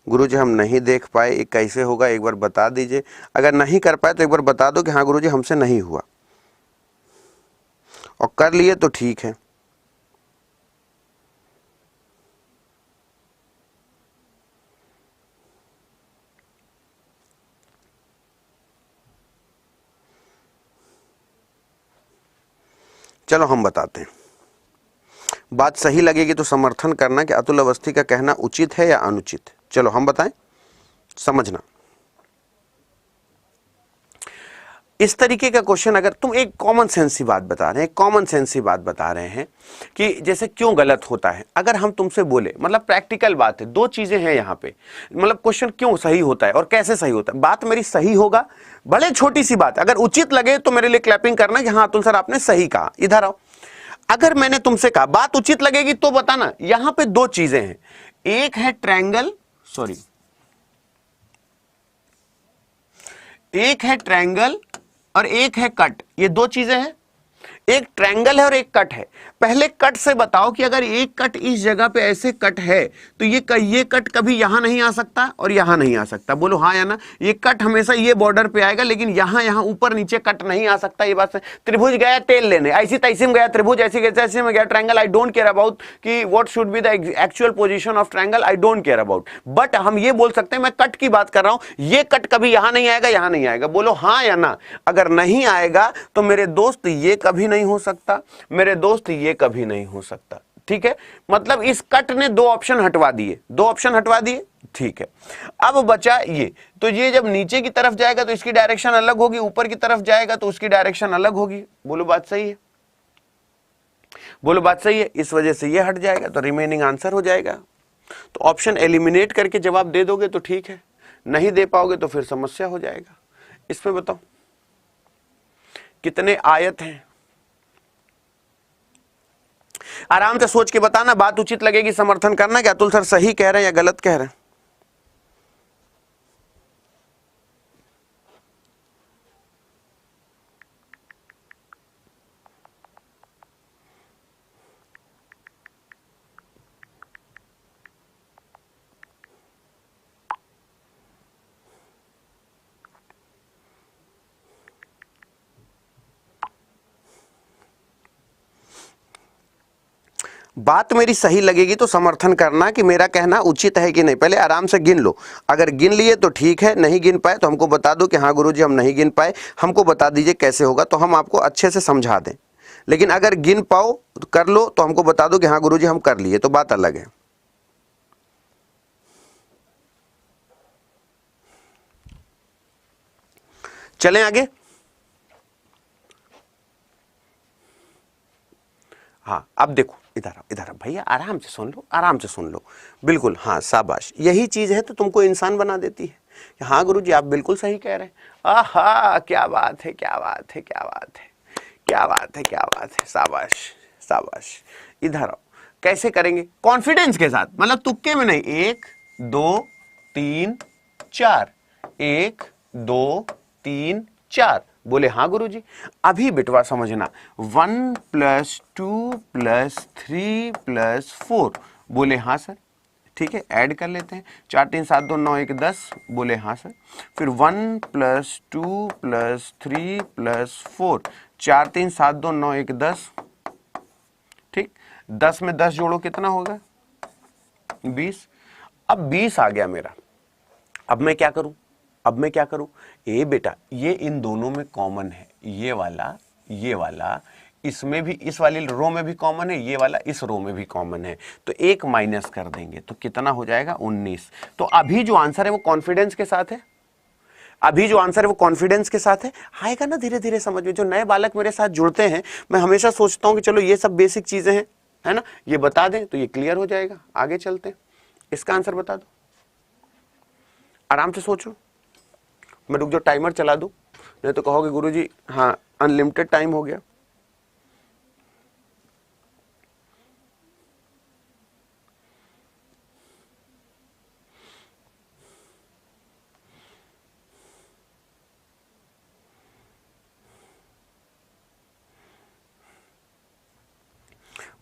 गुरुजी हम नहीं देख पाए, ये कैसे होगा एक बार बता दीजिए। अगर नहीं कर पाए तो एक बार बता दो कि हाँ गुरुजी हमसे नहीं हुआ, और कर लिए तो ठीक है। चलो हम बताते हैं। बात सही लगेगी तो समर्थन करना कि अतुल अवस्थी का कहना उचित है या अनुचित। चलो हम बताएं, समझना। इस तरीके का क्वेश्चन अगर तुम एक कॉमन सेंस की बात बता रहे हैं, कॉमन सेंस की बात बता रहे हैं कि जैसे क्यों गलत होता है, अगर हम तुमसे बोले, मतलब प्रैक्टिकल बात है, 2 चीजें हैं यहाँ पे, मतलब क्वेश्चन क्यों सही होता है और कैसे सही होता है। बात मेरी सही होगा, भले छोटी सी बात, अगर उचित लगे तो मेरे लिए क्लैपिंग करना कि हाँ अतुल सर आपने सही कहा, इधर आओ। अगर मैंने तुमसे कहा बात उचित लगेगी तो बताना। यहां पे 2 चीजें हैं, एक है ट्रायंगल, सॉरी, एक है ट्रायंगल और एक है कट। ये 2 चीजें हैं। एक ट्रायंगल है और एक कट है। पहले कट से बताओ कि अगर एक कट इस जगह पे ऐसे कट है तो ये कट कभी यहां नहीं आ सकता और यहां नहीं आ सकता। बोलो हाँ या ना। ये कट हमेशा ये बॉर्डर पे आएगा, लेकिन यहां ऊपर नीचे कट नहीं आ सकता। ये बात है। त्रिभुज गया तेल लेने, ऐसी तैसी में गया त्रिभुज, ऐसी में गया triangle. I don't care about कि what should be the actual position of triangle, I don't care about. But हम ये बोल सकते हैं, मैं कट की बात कर रहा हूं, ये कट कभी यहां नहीं आएगा, यहां नहीं आएगा। बोलो हाँ या ना। अगर नहीं आएगा तो मेरे दोस्त ये कभी नहीं हो सकता, मेरे दोस्त ये कभी नहीं हो सकता। ठीक है, मतलब इस कट ने दो ऑप्शन हटवा दिए, ठीक है। अब बचा ये, तो ये जब नीचे की तरफ जाएगा तो इसकी डायरेक्शन अलग होगी, ऊपर की तरफ जाएगा तो उसकी डायरेक्शन अलग होगी। बोलो बात सही है, बोलो बात सही है। इस वजह से ये हट जाएगा तो रिमेनिंग आंसर हो जाएगा। तो ऑप्शन एलिमिनेट करके जवाब दे दोगे तो ठीक है, नहीं दे पाओगे तो फिर समस्या हो जाएगा। इसमें बताओ कितने आयत हैं, आराम से सोच के बताना। बात उचित लगेगी समर्थन करना कि अतुल सर सही कह रहे हैं या गलत कह रहे हैं। बात मेरी सही लगेगी तो समर्थन करना कि मेरा कहना उचित है कि नहीं। पहले आराम से गिन लो, अगर गिन लिए तो ठीक है, नहीं गिन पाए तो हमको बता दो कि हाँ गुरुजी हम नहीं गिन पाए, हमको बता दीजिए कैसे होगा तो हम आपको अच्छे से समझा दें। लेकिन अगर गिन पाओ तो कर लो, तो हमको बता दो कि हाँ गुरुजी हम कर लिए, तो बात अलग है। चलें आगे। हाँ अब देखो, इधर भैया आराम से सुन लो, आराम से सुन लो। बिल्कुल हाँ, शाबाश, यही चीज है तो तुमको इंसान बना देती है। हाँ गुरुजी आप बिल्कुल सही कह रहे हैं। आहा क्या बात है, क्या बात है, क्या बात है, क्या बात है, क्या बात है, शाबाश शाबाश। इधर आओ, कैसे करेंगे? कॉन्फिडेंस के साथ, मतलब तुक्के में नहीं। 1 2 3 4, 1 2 3 4। बोले हाँ गुरुजी। अभी बेटवा समझना, 1 + 2 + 3 + 4। बोले हाँ सर, ठीक है, ऐड कर लेते हैं। 4 3 7 2 9 1 10। बोले हाँ सर। फिर 1 + 2 + 3 + 4। 4 3 7 2 9 1 10। ठीक, 10 में 10 जोड़ो कितना होगा? 20। अब 20 आ गया मेरा। अब मैं क्या करूं? ए बेटा, ये इन दोनों में कॉमन है, ये वाला इसमें भी, इस वाली रो में भी कॉमन है, ये वाला इस रो में भी कॉमन है, तो 1 माइनस कर देंगे तो कितना हो जाएगा? 19। तो अभी जो आंसर है वो कॉन्फिडेंस के साथ है, आएगा ना धीरे धीरे समझ में। जो नए बालक मेरे साथ जुड़ते हैं, मैं हमेशा सोचता हूं कि चलो ये सब बेसिक चीजें हैं, है ना, ये बता दें तो ये क्लियर हो जाएगा। आगे चलते हैं, इसका आंसर बता दो, आराम से सोचो। मैं रुक जाओ, टाइमर चला दूं, नहीं तो कहोगे गुरुजी हाँ अनलिमिटेड टाइम हो गया।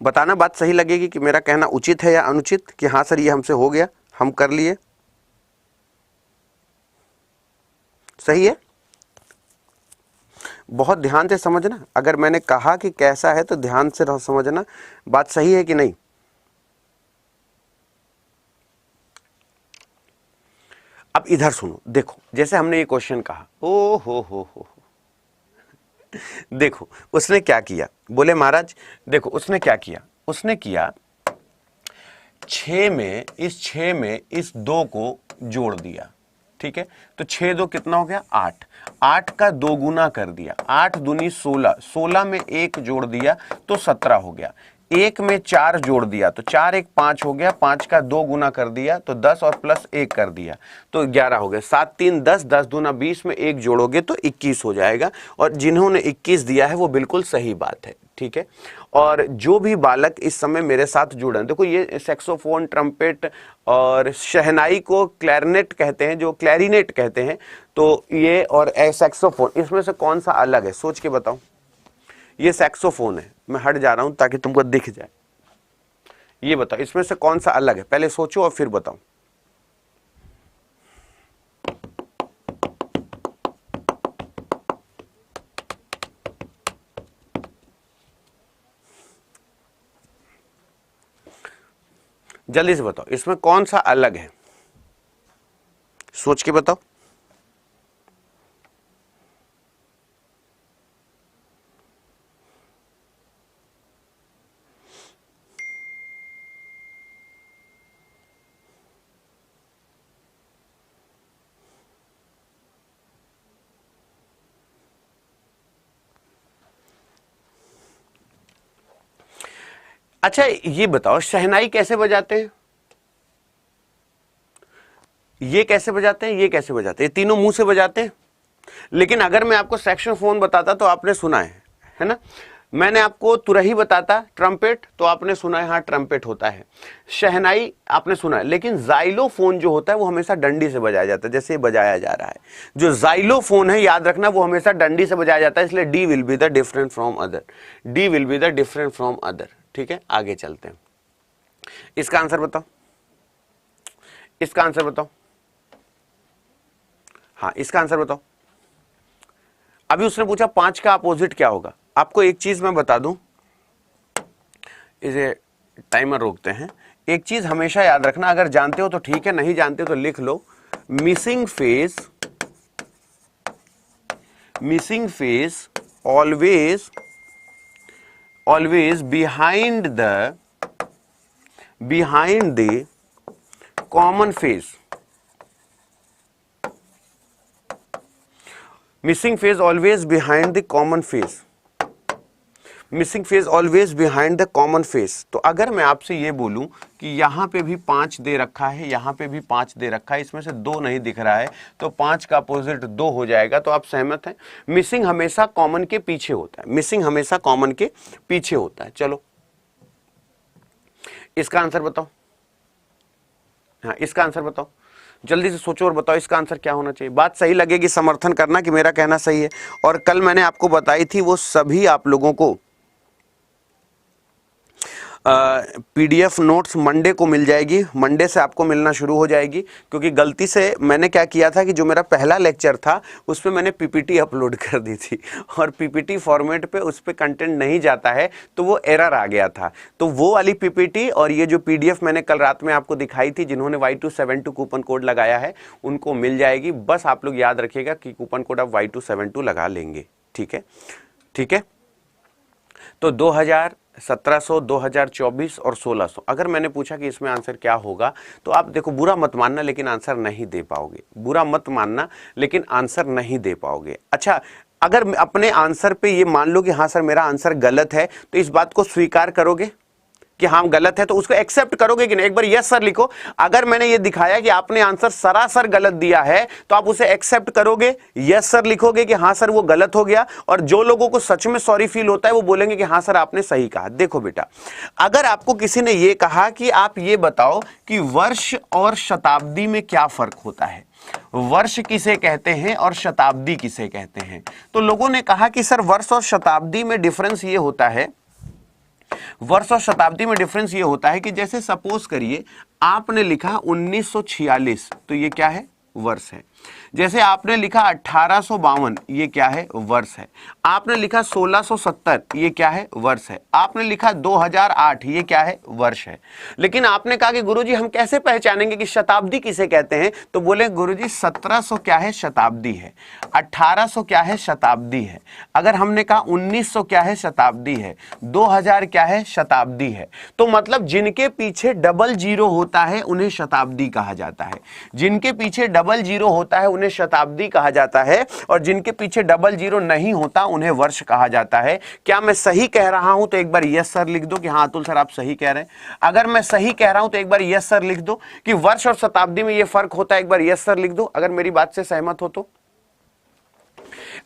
बताना बात सही लगेगी कि मेरा कहना उचित है या अनुचित, कि हाँ सर ये हमसे हो गया, हम कर लिए। सही है? बहुत ध्यान से समझना, अगर मैंने कहा कि कैसा है तो ध्यान से समझना, बात सही है कि नहीं। अब इधर सुनो, देखो जैसे हमने ये क्वेश्चन कहा, ओ हो देखो उसने क्या किया। बोले महाराज देखो उसने क्या किया, उसने किया 6 में इस 2 को जोड़ दिया। ठीक है, तो 6 2 कितना हो गया? 8। 8 का 2 गुना कर दिया, 8 दूनी 16, 16 में 1 जोड़ दिया तो 17 हो गया। 1 में 4 जोड़ दिया तो 4 1 5 हो गया, 5 का 2 गुना कर दिया तो 10 और प्लस 1 कर दिया तो 11 हो गया। 7 3 10, 10 दूना 20 में 1 जोड़ोगे तो 21 हो जाएगा। और जिन्होंने 21 दिया है वो बिल्कुल सही बात है। ठीक है, और जो भी बालक इस समय मेरे साथ जुड़े, देखो ये सैक्सोफोन, ट्रम्पेट और शहनाई को क्लैरिनेट कहते हैं, जो क्लैरिनेट कहते हैं, तो ये और सैक्सोफोन, इसमें से कौन सा अलग है? सोच के बताओ। ये सैक्सोफोन है। मैं हट जा रहा हूं ताकि तुमको दिख जाए। ये बताओ इसमें से कौन सा अलग है, पहले सोचो और फिर बताओ। जल्दी से बताओ इसमें कौन सा अलग है, सोच के बताओ। अच्छा ये बताओ शहनाई कैसे बजाते हैं, ये कैसे बजाते हैं, ये कैसे बजाते हैं, ये तीनों मुंह से बजाते हैं। लेकिन अगर मैं आपको सैक्सोफोन बताता तो आपने सुना है ना। मैंने आपको तुरही बताता ट्रम्पेट तो आपने सुना है, हाँ ट्रम्पेट होता है। शहनाई आपने सुना है, लेकिन जाइलोफोन जो होता है वो हमेशा डंडी से बजाया जाता है, जैसे ये बजाया जा रहा है। जो जाइलोफोन है याद रखना वो हमेशा डंडी से बजाया जाता है, इसलिए D will be the different from other, D will be the different from other. ठीक है, आगे चलते हैं। इसका आंसर बताओ, इसका आंसर बताओ, हाँ इसका आंसर बताओ। अभी उसने पूछा 5 का अपोजिट क्या होगा। आपको एक चीज मैं बता दूं, इसे टाइमर रोकते हैं। एक चीज हमेशा याद रखना, अगर जानते हो तो ठीक है, नहीं जानते तो लिख लो। Missing face always behind the common face. Missing face always behind the common face. Missing face always behind the common face. तो अगर मैं आपसे ये बोलूं कि यहां पे भी 5 दे रखा है, यहां पे भी 5 दे रखा है, इसमें से 2 नहीं दिख रहा है, तो 5 का अपोजिट 2 हो जाएगा। तो आप सहमत हैं? मिसिंग हमेशा कॉमन के पीछे होता है, मिसिंग हमेशा कॉमन के पीछे होता है। चलो इसका आंसर बताओ, हाँ इसका आंसर बताओ, जल्दी से सोचो और बताओ इसका आंसर क्या होना चाहिए। बात सही लगेगी समर्थन करना कि मेरा कहना सही है। और कल मैंने आपको बताई थी वो सभी आप लोगों को पीडीएफ नोट्स मंडे को मिल जाएगी, मंडे से आपको मिलना शुरू हो जाएगी। क्योंकि गलती से मैंने क्या किया था कि जो मेरा पहला लेक्चर था उस पर मैंने पीपीटी अपलोड कर दी थी और पीपीटी फॉर्मेट पे उस पर कंटेंट नहीं जाता है, तो वो एरर आ गया था। तो वो वाली पीपीटी और ये जो पीडीएफ मैंने कल रात में आपको दिखाई थी, जिन्होंने Y272 कूपन कोड लगाया है उनको मिल जाएगी। बस आप लोग याद रखिएगा कि कूपन कोड आप Y272 लगा लेंगे। ठीक है, ठीक है। तो 1700, 2024 और 1600। अगर मैंने पूछा कि इसमें आंसर क्या होगा, तो आप देखो, बुरा मत मानना लेकिन आंसर नहीं दे पाओगे, बुरा मत मानना लेकिन आंसर नहीं दे पाओगे। अच्छा, अगर अपने आंसर पे ये मान लो कि हाँ सर मेरा आंसर गलत है, तो इस बात को स्वीकार करोगे कि हाँ गलत है, तो उसको एक्सेप्ट करोगे कि नहीं? एक बार यस सर लिखो। अगर मैंने ये दिखाया कि आपने आंसर सरासर गलत दिया है, तो आप उसे एक्सेप्ट करोगे, यस सर लिखोगे कि हाँ सर वो गलत हो गया। और जो लोगों को सच में सॉरी फील होता है वो बोलेंगे कि हाँ सर आपने सही कहा। देखो बेटा, अगर आपको किसी ने ये कहा कि आप ये बताओ कि वर्ष और शताब्दी में क्या फर्क होता है, वर्ष किसे कहते हैं और शताब्दी किसे कहते हैं, तो लोगों ने कहा कि सर वर्ष और शताब्दी में डिफरेंस ये होता है, वर्ष और शताब्दी में डिफरेंस ये होता है कि जैसे सपोज करिए आपने लिखा 1946, तो ये क्या है? वर्ष है। जैसे आपने लिखा 1852, ये क्या है? वर्ष है। आपने लिखा 1670, ये क्या है? वर्ष है। आपने लिखा 2008, ये क्या है? वर्ष है। लेकिन आपने कहा कि गुरुजी हम कैसे पहचानेंगे कि शताब्दी किसे कहते हैं, तो बोले गुरुजी 1700 क्या है? शताब्दी है। 1800 क्या है? शताब्दी है। अगर हमने कहा 1900 क्या है? शताब्दी है। 2000 क्या है? शताब्दी है। तो मतलब जिनके पीछे डबल जीरो होता है उन्हें शताब्दी कहा जाता है, जिनके पीछे डबल जीरो होता है उन्हें शताब्दी कहा जाता है, और जिनके पीछे डबल जीरो नहीं होता उन्हें वर्ष कहा जाता है। क्या मैं सही कह रहा हूं? तो एक बार यस सर लिख दो कि हाँ अतुल सर आप सही कह रहे हैं। अगर मैं सही कह रहा हूं तो एक बार यस सर लिख दो कि वर्ष और शताब्दी में यह फर्क होता है, एक बार यस सर लिख दो। अगर मेरी बात से सहमत हो तो,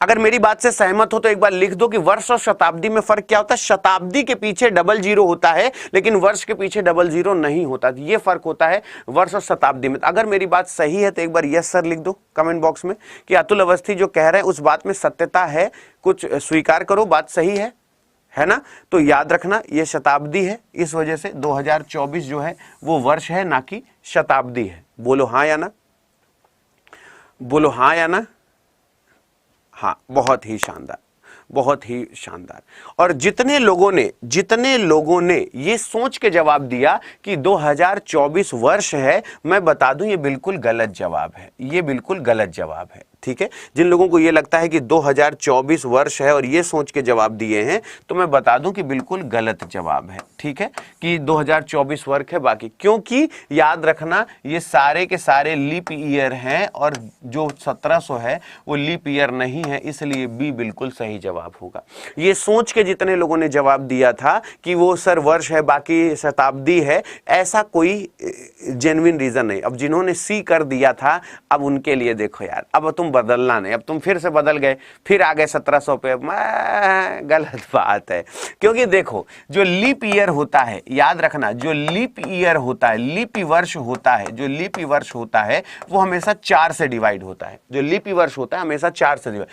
अगर मेरी बात से सहमत हो तो एक बार लिख दो कि वर्ष और शताब्दी में फर्क क्या होता है। शताब्दी के पीछे डबल जीरो होता है लेकिन वर्ष के पीछे डबल जीरो नहीं होता, ये फर्क होता है वर्ष और शताब्दी में। अगर मेरी बात सही है तो एक बार यस सर लिख दो कमेंट बॉक्स में कि अतुल अवस्थी जो कह रहे हैं उस बात में सत्यता है, कुछ स्वीकार करो, बात सही है। है ना। तो याद रखना ये शताब्दी है, इस वजह से 2024 जो है वो वर्ष है, ना कि शताब्दी है। बोलो हाँ या ना, बोलो हाँ या ना। हाँ, बहुत ही शानदार, बहुत ही शानदार। और जितने लोगों ने ये सोच के जवाब दिया कि 2024 वर्ष है, मैं बता दूं ये बिल्कुल गलत जवाब है, ये बिल्कुल गलत जवाब है। ठीक है, जिन लोगों को ये लगता है कि 2024 वर्ष है और ये सोच के जवाब दिए हैं, तो मैं बता दूं कि बिल्कुल गलत जवाब है। ठीक है, कि 2024 वर्ष है बाकी, क्योंकि याद रखना ये सारे के सारे लीप ईयर हैं और जो 1700 है वो लीप ईयर नहीं है, इसलिए बी बिल्कुल सही जवाब होगा। ये सोच के जितने लोगों ने जवाब दिया था कि वो सर वर्ष है बाकी शताब्दी है, ऐसा कोई जेन्युइन रीजन नहीं। अब जिन्होंने सी कर दिया था, अब उनके लिए देखो यार, अब तुम बदलना नहीं, अब तुम फिर से बदल गए, फिर आ गए 1700 पे, गलत बात है। क्योंकि देखो जो लीप ईयर होता है, याद रखना जो लीप ईयर होता है, लीप वर्ष होता है, जो लीप वर्ष होता है वो हमेशा 4 से डिवाइड होता है। जो लीप वर्ष होता है हमेशा 4 से डिवाइड,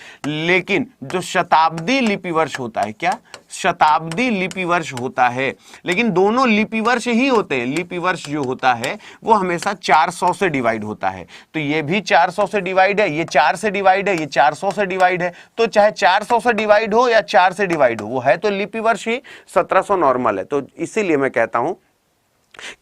लेकिन जो शताब्दी लीप वर्ष होता है, क्या शताब्दी लीप वर्ष होता है, लेकिन दोनों लीप वर्ष ही होते हैं। लीप वर्ष जो होता है वो हमेशा 400 से डिवाइड होता है। तो ये भी 400 से डिवाइड है, ये 4 से डिवाइड है, ये 400 से डिवाइड है। तो चाहे 400 से डिवाइड हो या 4 से डिवाइड हो, वो है तो लीप वर्ष ही, 1700 नॉर्मल है। तो इसीलिए मैं कहता हूं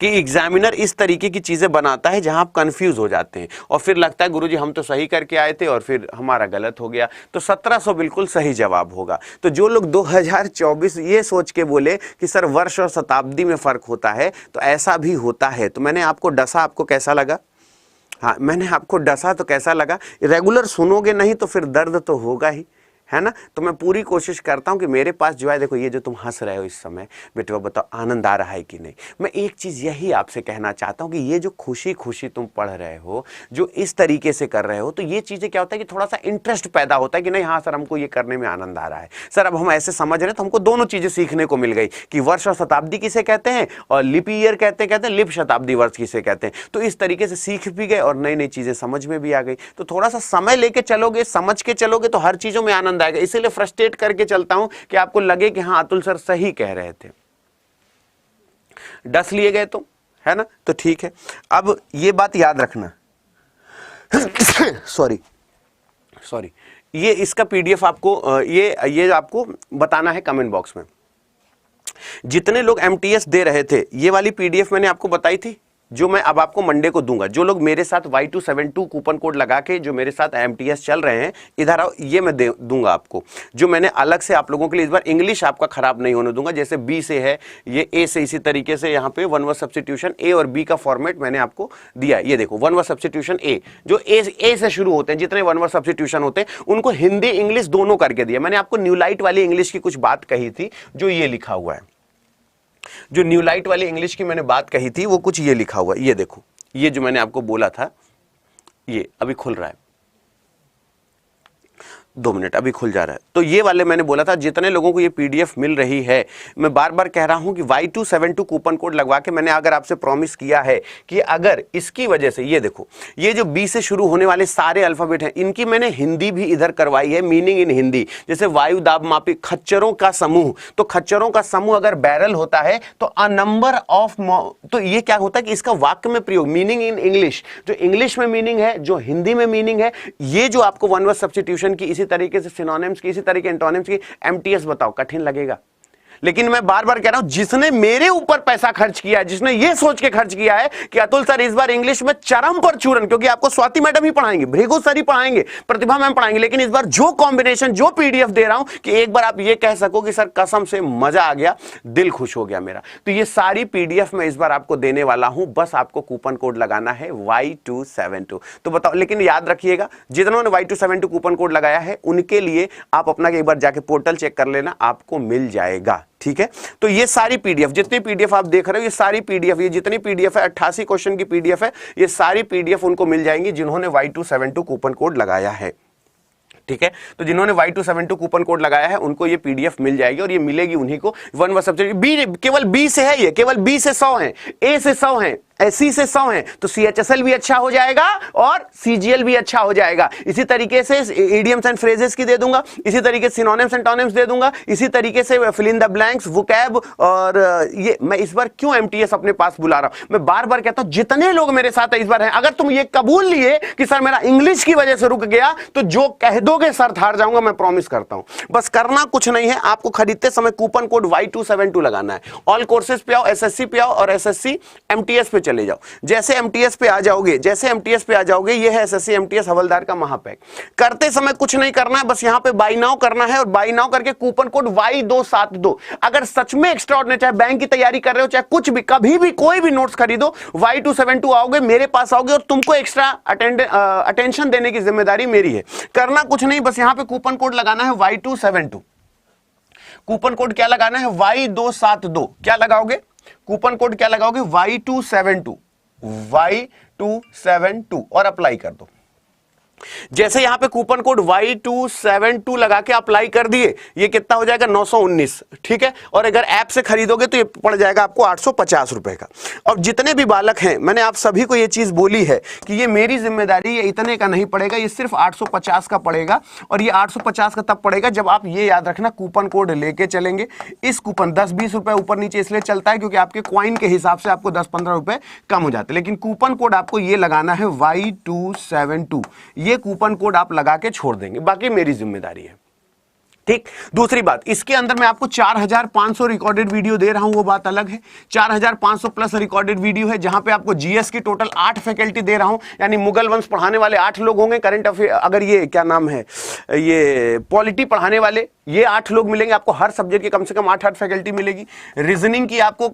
कि एग्जामिनर इस तरीके की चीजें बनाता है जहां आप कंफ्यूज हो जाते हैं और फिर लगता है गुरुजी हम तो सही करके आए थे और फिर हमारा गलत हो गया। तो 1700 बिल्कुल सही जवाब होगा। तो जो लोग 2024 ये सोच के बोले कि सर वर्ष और शताब्दी में फर्क होता है, तो ऐसा भी होता है। तो मैंने आपको डसा, आपको कैसा लगा? हाँ, मैंने आपको डसा तो कैसा लगा? रेगुलर सुनोगे नहीं तो फिर दर्द तो होगा ही, है ना। तो मैं पूरी कोशिश करता हूं कि मेरे पास जो है, देखो ये जो तुम हंस रहे हो इस समय, बेटा बताओ आनंद आ रहा है कि नहीं। मैं एक चीज यही आपसे कहना चाहता हूं कि ये जो खुशी खुशी तुम पढ़ रहे हो, जो इस तरीके से कर रहे हो, तो ये चीजें क्या होता है कि थोड़ा सा इंटरेस्ट पैदा होता है कि नहीं हाँ सर हमको ये करने में आनंद आ रहा है। सर अब हम ऐसे समझ रहे हैं तो हमको दोनों चीजें सीखने को मिल गई कि वर्ष और शताब्दी किसे कहते हैं और लिप ईयर कहते हैं लिप शताब्दी वर्ष किसे कहते हैं। तो इस तरीके से सीख भी गए और नई नई चीजें समझ में भी आ गई। तो थोड़ा सा समय लेके चलोगे, समझ के चलोगे तो हर चीजों में आनंद आएगा। इसीलिए फ्रस्ट्रेट करके चलता हूं कि आपको लगे कि हाँ अतुल सर सही कह रहे थे। डस लिए गए तो, है ना। तो ठीक है, अब ये बात याद रखना सॉरी ये इसका पीडीएफ आपको ये आपको बताना है कमेंट बॉक्स में। जितने लोग एमटीएस दे रहे थे, ये वाली पीडीएफ मैंने आपको बताई थी, जो मैं अब आपको मंडे को दूंगा। जो लोग मेरे साथ Y272 कूपन कोड लगा के जो मेरे साथ एमटीएस चल रहे हैं, इधर आओ, ये मैं दूंगा आपको। जो मैंने अलग से आप लोगों के लिए इस बार इंग्लिश आपका खराब नहीं होने दूंगा। जैसे बी से है, ये ए से इसी तरीके से यहाँ पे वन वर्ड सब्स्टिट्यूशन ए और बी का फॉर्मेट मैंने आपको दिया। ये देखो वन वर्ड सब्स्टिट्यूशन ए, जो ए से शुरू होते हैं, जितने वन वर्ड सब्स्टिट्यूशन होते हैं उनको हिंदी इंग्लिश दोनों करके दिया। मैंने आपको न्यू लाइट वाली इंग्लिश की कुछ बात कही थी, जो ये लिखा हुआ है। जो न्यू लाइट वाली इंग्लिश की मैंने बात कही थी वो कुछ ये लिखा हुआ है। ये देखो, ये जो मैंने आपको बोला था, ये अभी खुल रहा है, 2 मिनट अभी खुल जा रहा है। तो ये वाले मैंने बोला था, जितने लोगों को ये पीडीएफ मिल रही है, मैं बार बार कह रहा हूं कि Y272 कूपन कोड लगवा के मैंने अगर आपसे प्रॉमिस किया है कि अगर इसकी वजह से, ये देखो ये जो बी से शुरू होने वाले सारे अल्फाबेट हैं, इनकी मैंने हिंदी भी इधर करवाई है, मीनिंग इन हिंदी। जैसे वायु दाब मापी, खच्चरों का समूह, तो खच्चरों का समूह अगर बैरल होता है तो अ नंबर ऑफ, तो ये क्या होता है कि इसका वाक्य में प्रयोग, मीनिंग इन इंग्लिश, जो इंग्लिश में मीनिंग है, जो हिंदी में मीनिंग है, ये जो आपको वन वर्ड सब्स्टिट्यूशन की इसी तरीके से सिनोनिम्स की, इसी तरीके एंटोनिम्स की एमटीएस बताओ, कठिन लगेगा। लेकिन मैं बार बार कह रहा हूं, जिसने मेरे ऊपर पैसा खर्च किया है, जिसने ये सोच के खर्च किया है कि अतुल सर इस बार इंग्लिश में चरम पर चूरन, क्योंकि आपको स्वाति मैडम ही पढ़ाएंगे, भृगु सर ही पढ़ाएंगे, प्रतिभा मैम पढ़ाएंगे, लेकिन इस बार जो कॉम्बिनेशन, जो पीडीएफ दे रहा हूं कि एक बार आप ये कह सको कि सर कसम से मजा आ गया, दिल खुश हो गया मेरा। तो ये सारी पीडीएफ मैं इस बार आपको देने वाला हूं, बस आपको कूपन कोड लगाना है Y272। तो बताओ, लेकिन याद रखिएगा, जिन्होंने Y272 कूपन कोड लगाया है उनके लिए आप अपना एक बार जाके पोर्टल चेक कर लेना, आपको मिल जाएगा। ठीक है, तो ये सारी पीडीएफ, जितनी पीडीएफ आप देख रहे हो, ये सारी पीडीएफ, ये जितनी पीडीएफ है 88 क्वेश्चन की पीडीएफ है, ये सारी पीडीएफ उनको मिल जाएंगी जिन्होंने Y272 कूपन कोड लगाया है। ठीक है, तो जिन्होंने Y272 कूपन कोड लगाया है उनको ये पीडीएफ मिल जाएगी और ये मिलेगी उन्हीं को वन वर्ड सब्जेक्ट। बी, केवल बी से है, ये केवल बी से 100 है, ए से 100 है, 80 से 100 है तो CHSL भी अच्छा हो जाएगा और CGL भी अच्छा हो जाएगा। इसी तरीके से इडियम्स एंड फ्रेजेस की दे दूंगा, इसी तरीके से सिनोनिम्स एंड टोनिम्स दे दूंगा, इसी तरीके से fill in the blanks, vocab. और ये मैं इस बार क्यों MTS अपने पास बुला रहा हूं, मैं बार बार कहता हूं जितने लोग मेरे साथ इस बार हैं, अगर तुम ये कबूल लिए कि सर मेरा इंग्लिश की वजह से रुक गया तो जो कह दोगे सर हार जाऊंगा, मैं प्रॉमिस करता हूं। बस करना कुछ नहीं है, आपको खरीदते समय कूपन कोड Y272 लगाना है। ऑल कोर्सेज पे आओ, SSC पे आओ और SSC MTS पे चले जाओ। जैसे MTS पे आ जाओगे, ये है SSC MTS हवलदार का महापैक। करते समय कुछ नहीं करना है, बस यहां पे बाय नाउ करना है और बाय नाउ करके कूपन कोड Y272। अगर सच में एक्स्ट्राऑर्डिनरी, चाहे बैंक की तैयारी कर रहे हो, चाहे कुछ भी, कभी भी कोई भी नोट्स खरीदो, Y272 आओगे, मेरे पास आओगे और तुमको एक्स्ट्रा अटेंशन देने की जिम्मेदारी मेरी है। करना कुछ नहीं, बस यहां पे कूपन कोड लगाना है Y272। कूपन कोड क्या लगाना है? Y272। क्या लगाओगे? कूपन कोड क्या लगाओगे? Y272 और अप्लाई कर दो। जैसे यहां पे कूपन कोड Y272 लगा के अप्लाई कर दिए, ये कितना हो जाएगा? 919, ठीक है। और अगर ऐप से खरीदोगे तो ये पड़ जाएगा आपको 850 रुपए का। और जितने भी बालक हैं, मैंने आप सभी को ये चीज बोली है कि ये मेरी जिम्मेदारी, ये इतने का नहीं पड़ेगा, ये सिर्फ 850 का पड़ेगा। और ये 850 का तब पड़ेगा जब आप ये याद रखना कूपन कोड लेके चलेंगे। इस कूपन 10-20 रुपए ऊपर नीचे इसलिए चलता है क्योंकि आपके कॉइन के हिसाब से आपको 10-15 रुपए कम हो जाते हैं, लेकिन कूपन कोड आपको ये लगाना है Y272। ये कूपन कोड आप लगा के छोड़ देंगे, बाकी मेरी जिम्मेदारी है, ठीक। दूसरी बात, इसके अंदर मैं आपको 4500 रिकॉर्डेड वीडियो दे रहा हूं, वो बात अलग है। 4500 प्लस रिकॉर्डेड वीडियो है, जहां पे आपको GS की टोटल 8 फैकल्टी दे रहा हूं, यानी मुगल वंश पढ़ाने वाले 8 लोग होंगे, करंट अफेयर, अगर ये क्या नाम है, ये पॉलिटी पढ़ाने वाले ये 8 लोग मिलेंगे आपको। हर सब्जेक्ट की कम से कम 8 फैकल्टी मिलेगी। रीजनिंग की आपको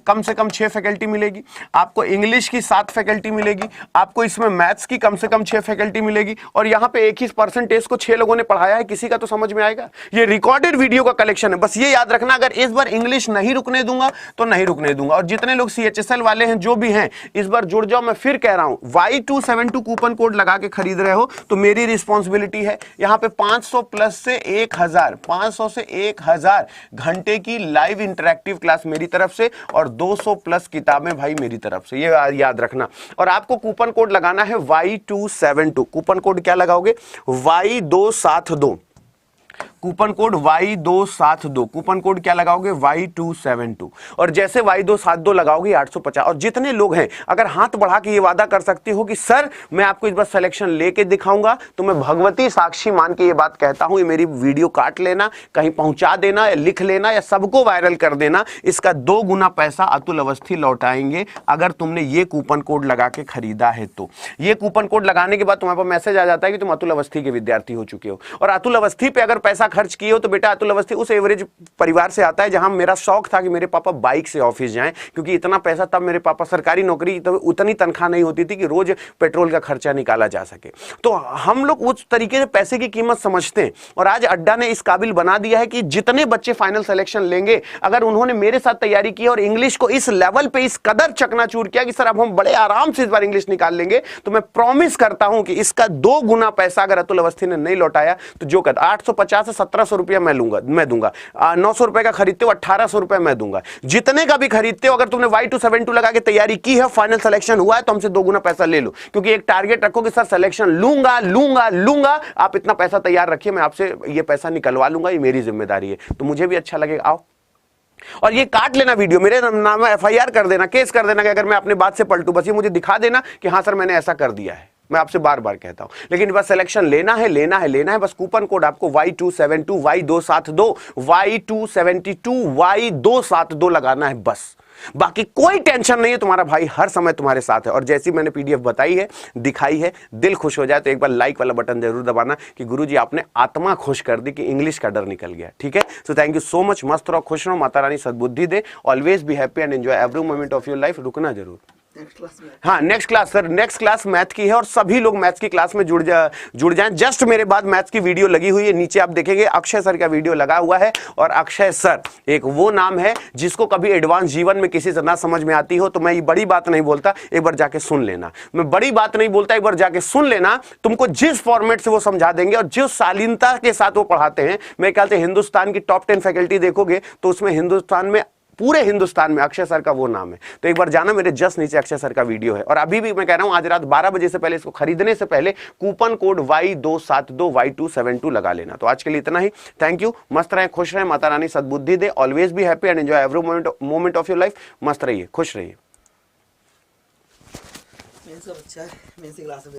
कम से कम 6 फैकल्टी मिलेगी। आपको इंग्लिश की 7 फैकल्टी मिलेगी। आपको इसमें मैथ्स की कम से कम 6 फैकल्टी मिलेगी। और यहाँ पे एक ही परसेंटेज को 6 लोगों ने पढ़ाया है, किसी का तो समझ में आएगा। ये रिकॉर्डेड वीडियो का कलेक्शन है, बस ये याद रखना, अगर इस बार इंग्लिश नहीं रुकने दूंगा तो नहीं रुकने दूंगा। और जितने लोग CHSL वाले हैं, जो भी हैं, इस बार जुड़ जाओ। मैं फिर कह रहा हूं, Y272 कूपन कोड लगा के खरीद रहे हो तो मेरी रिस्पॉन्सिबिलिटी है। यहाँ पे 500 प्लस से 1000, 500 से 1000 घंटे की लाइव इंटरैक्टिव क्लास मेरी तरफ से और 200 प्लस किताबें भाई मेरी तरफ से, ये याद रखना। और आपको कूपन कोड लगाना है Y272। कूपन कोड क्या लगाओगे? Y272। Coupon code Y272। Coupon code क्या लगाओगे? Y272। और जैसे Y272 लगाओगे 850। और जितने लोग हैं, अगर हाथ बढ़ा के ये वादा कर सकते हो कि सर मैं आपको इस बार सिलेक्शन लेके दिखाऊंगा, तो मैं भगवती साक्षी मान के ये बात कहता हूं, ये मेरी वीडियो काट लेना, कहीं पहुंचा देना या लिख लेना या सबको वायरल कर देना। इसका 2 गुना पैसा अतुल अवस्थी लौटाएंगे अगर तुमने ये कूपन कोड लगा के खरीदा है तो। ये कूपन कोड लगाने के बाद तुम्हारे पास मैसेज आ जाता है कि तुम अतुल अवस्थी के विद्यार्थी हो चुके हो। और अतुल अवस्थी पे अगर पैसा खर्च किए हो तो बेटा, अतुल अवस्थी उस एवरेज परिवार से आता है जहां मेरा शौक था कि मेरे पापा बाइक से ऑफिस जाएं, क्योंकि इतना पैसा तब मेरे पापा, सरकारी नौकरी तो उतनी तनख्वाह नहीं होती थी कि रोज पेट्रोल का खर्चा निकाला जा सके। तो हम लोग उस तरीके से पैसे की कीमत समझते हैं। और आज अड्डा ने इस काबिल बना दिया है कि जितने बच्चे फाइनल सिलेक्शन लेंगे, अगर उन्होंने मेरे साथ तैयारी की और इंग्लिश को इस लेवल पे इस कदर चकनाचूर किया कि सर अब हम बड़े आराम से इस बार इंग्लिश निकाल लेंगे, तो मैं प्रॉमिस करता हूं कि इसका 2 गुना पैसा अगर अतुल अवस्थी ने नहीं लौटाया तो जो कहता 850 से 1700 रुपया मैं दूंगा। 900 रुपए का खरीदते हो 1800 रुपए मैं दूंगा। जितने का भी खरीदते हो, अगर तुमने Y272 लगा के तैयारी की है, फाइनल सिलेक्शन हुआ है, तो हमसे 2 गुना पैसा ले लो। क्योंकि एक टारगेट रखो कि सर सिलेक्शन लूंगा, आप इतना पैसा तैयार रखिए, मैं आपसे ये पैसा निकलवा लूंगा, ये मेरी जिम्मेदारी है। तो मुझे भी अच्छा लगेगा, आओ। और ये काट लेना वीडियो, मेरे नाम FIR कर देना, केस कर देना कि अगर मैं अपने बात से पलटू, बस ये मुझे दिखा देना कि हाँ सर मैंने ऐसा कर दिया है। मैं आपसे बार बार कहता हूं, लेकिन बस सिलेक्शन लेना है। बस कूपन कोड आपको Y272 Y272 लगाना है बस। बाकी कोई टेंशन नहीं है, तुम्हारा भाई हर समय तुम्हारे साथ है। और जैसी मैंने PDF बताई है, दिखाई है, दिल खुश हो जाए तो एक बार लाइक वाला बटन जरूर दबाना कि गुरुजी आपने आत्मा खुश कर दी, कि इंग्लिश का डर निकल गया, ठीक है। So thank you so much. मस्त रहो, खुश रहो, माता रानी सद्बुद्धि दे। Always be happy and enjoy every moment of your life. रुकना जरूर। हाँ, next class sir, next class math की है और सभी लोग मैथ्स की क्लास में जुड़ जाएं। जस्ट मेरे बाद मैथ्स की वीडियो लगी हुई है, नीचे आप देखेंगे अक्षय सर का वीडियो लगा हुआ है। और अक्षय सर एक वो नाम है जिसको कभी एडवांस जीवन में किसी से ना समझ में आती हो तो मैं ये बड़ी बात नहीं बोलता, एक बार जाके सुन लेना। मैं बड़ी बात नहीं बोलता, एक बार जाके सुन लेना। तुमको जिस फॉर्मेट से वो समझा देंगे और जिस शालीनता के साथ वो पढ़ाते हैं, मैं ख्याल से हिंदुस्तान की टॉप 10 फैकल्टी देखोगे तो उसमें हिंदुस्तान में पूरे हिंदुस्तान में अक्षय सर का वो नाम है। तो एक बार जाना, मेरे जस्ट नीचे अक्षय सर का वीडियो है। और अभी भी मैं कह रहा हूं, आज रात 12 बजे से पहले इसको खरीदने से पहले कूपन कोड Y272Y272 लगा लेना। तो आज के लिए इतना ही। Thank you. मस्त रहें, खुश रहें, माता रानी सद्बुद्धि दे। Always be happy and enjoy every moment of your life. मस्त रहिए, खुश रहिए। मेन से बच्चा है, मेन से क्लास में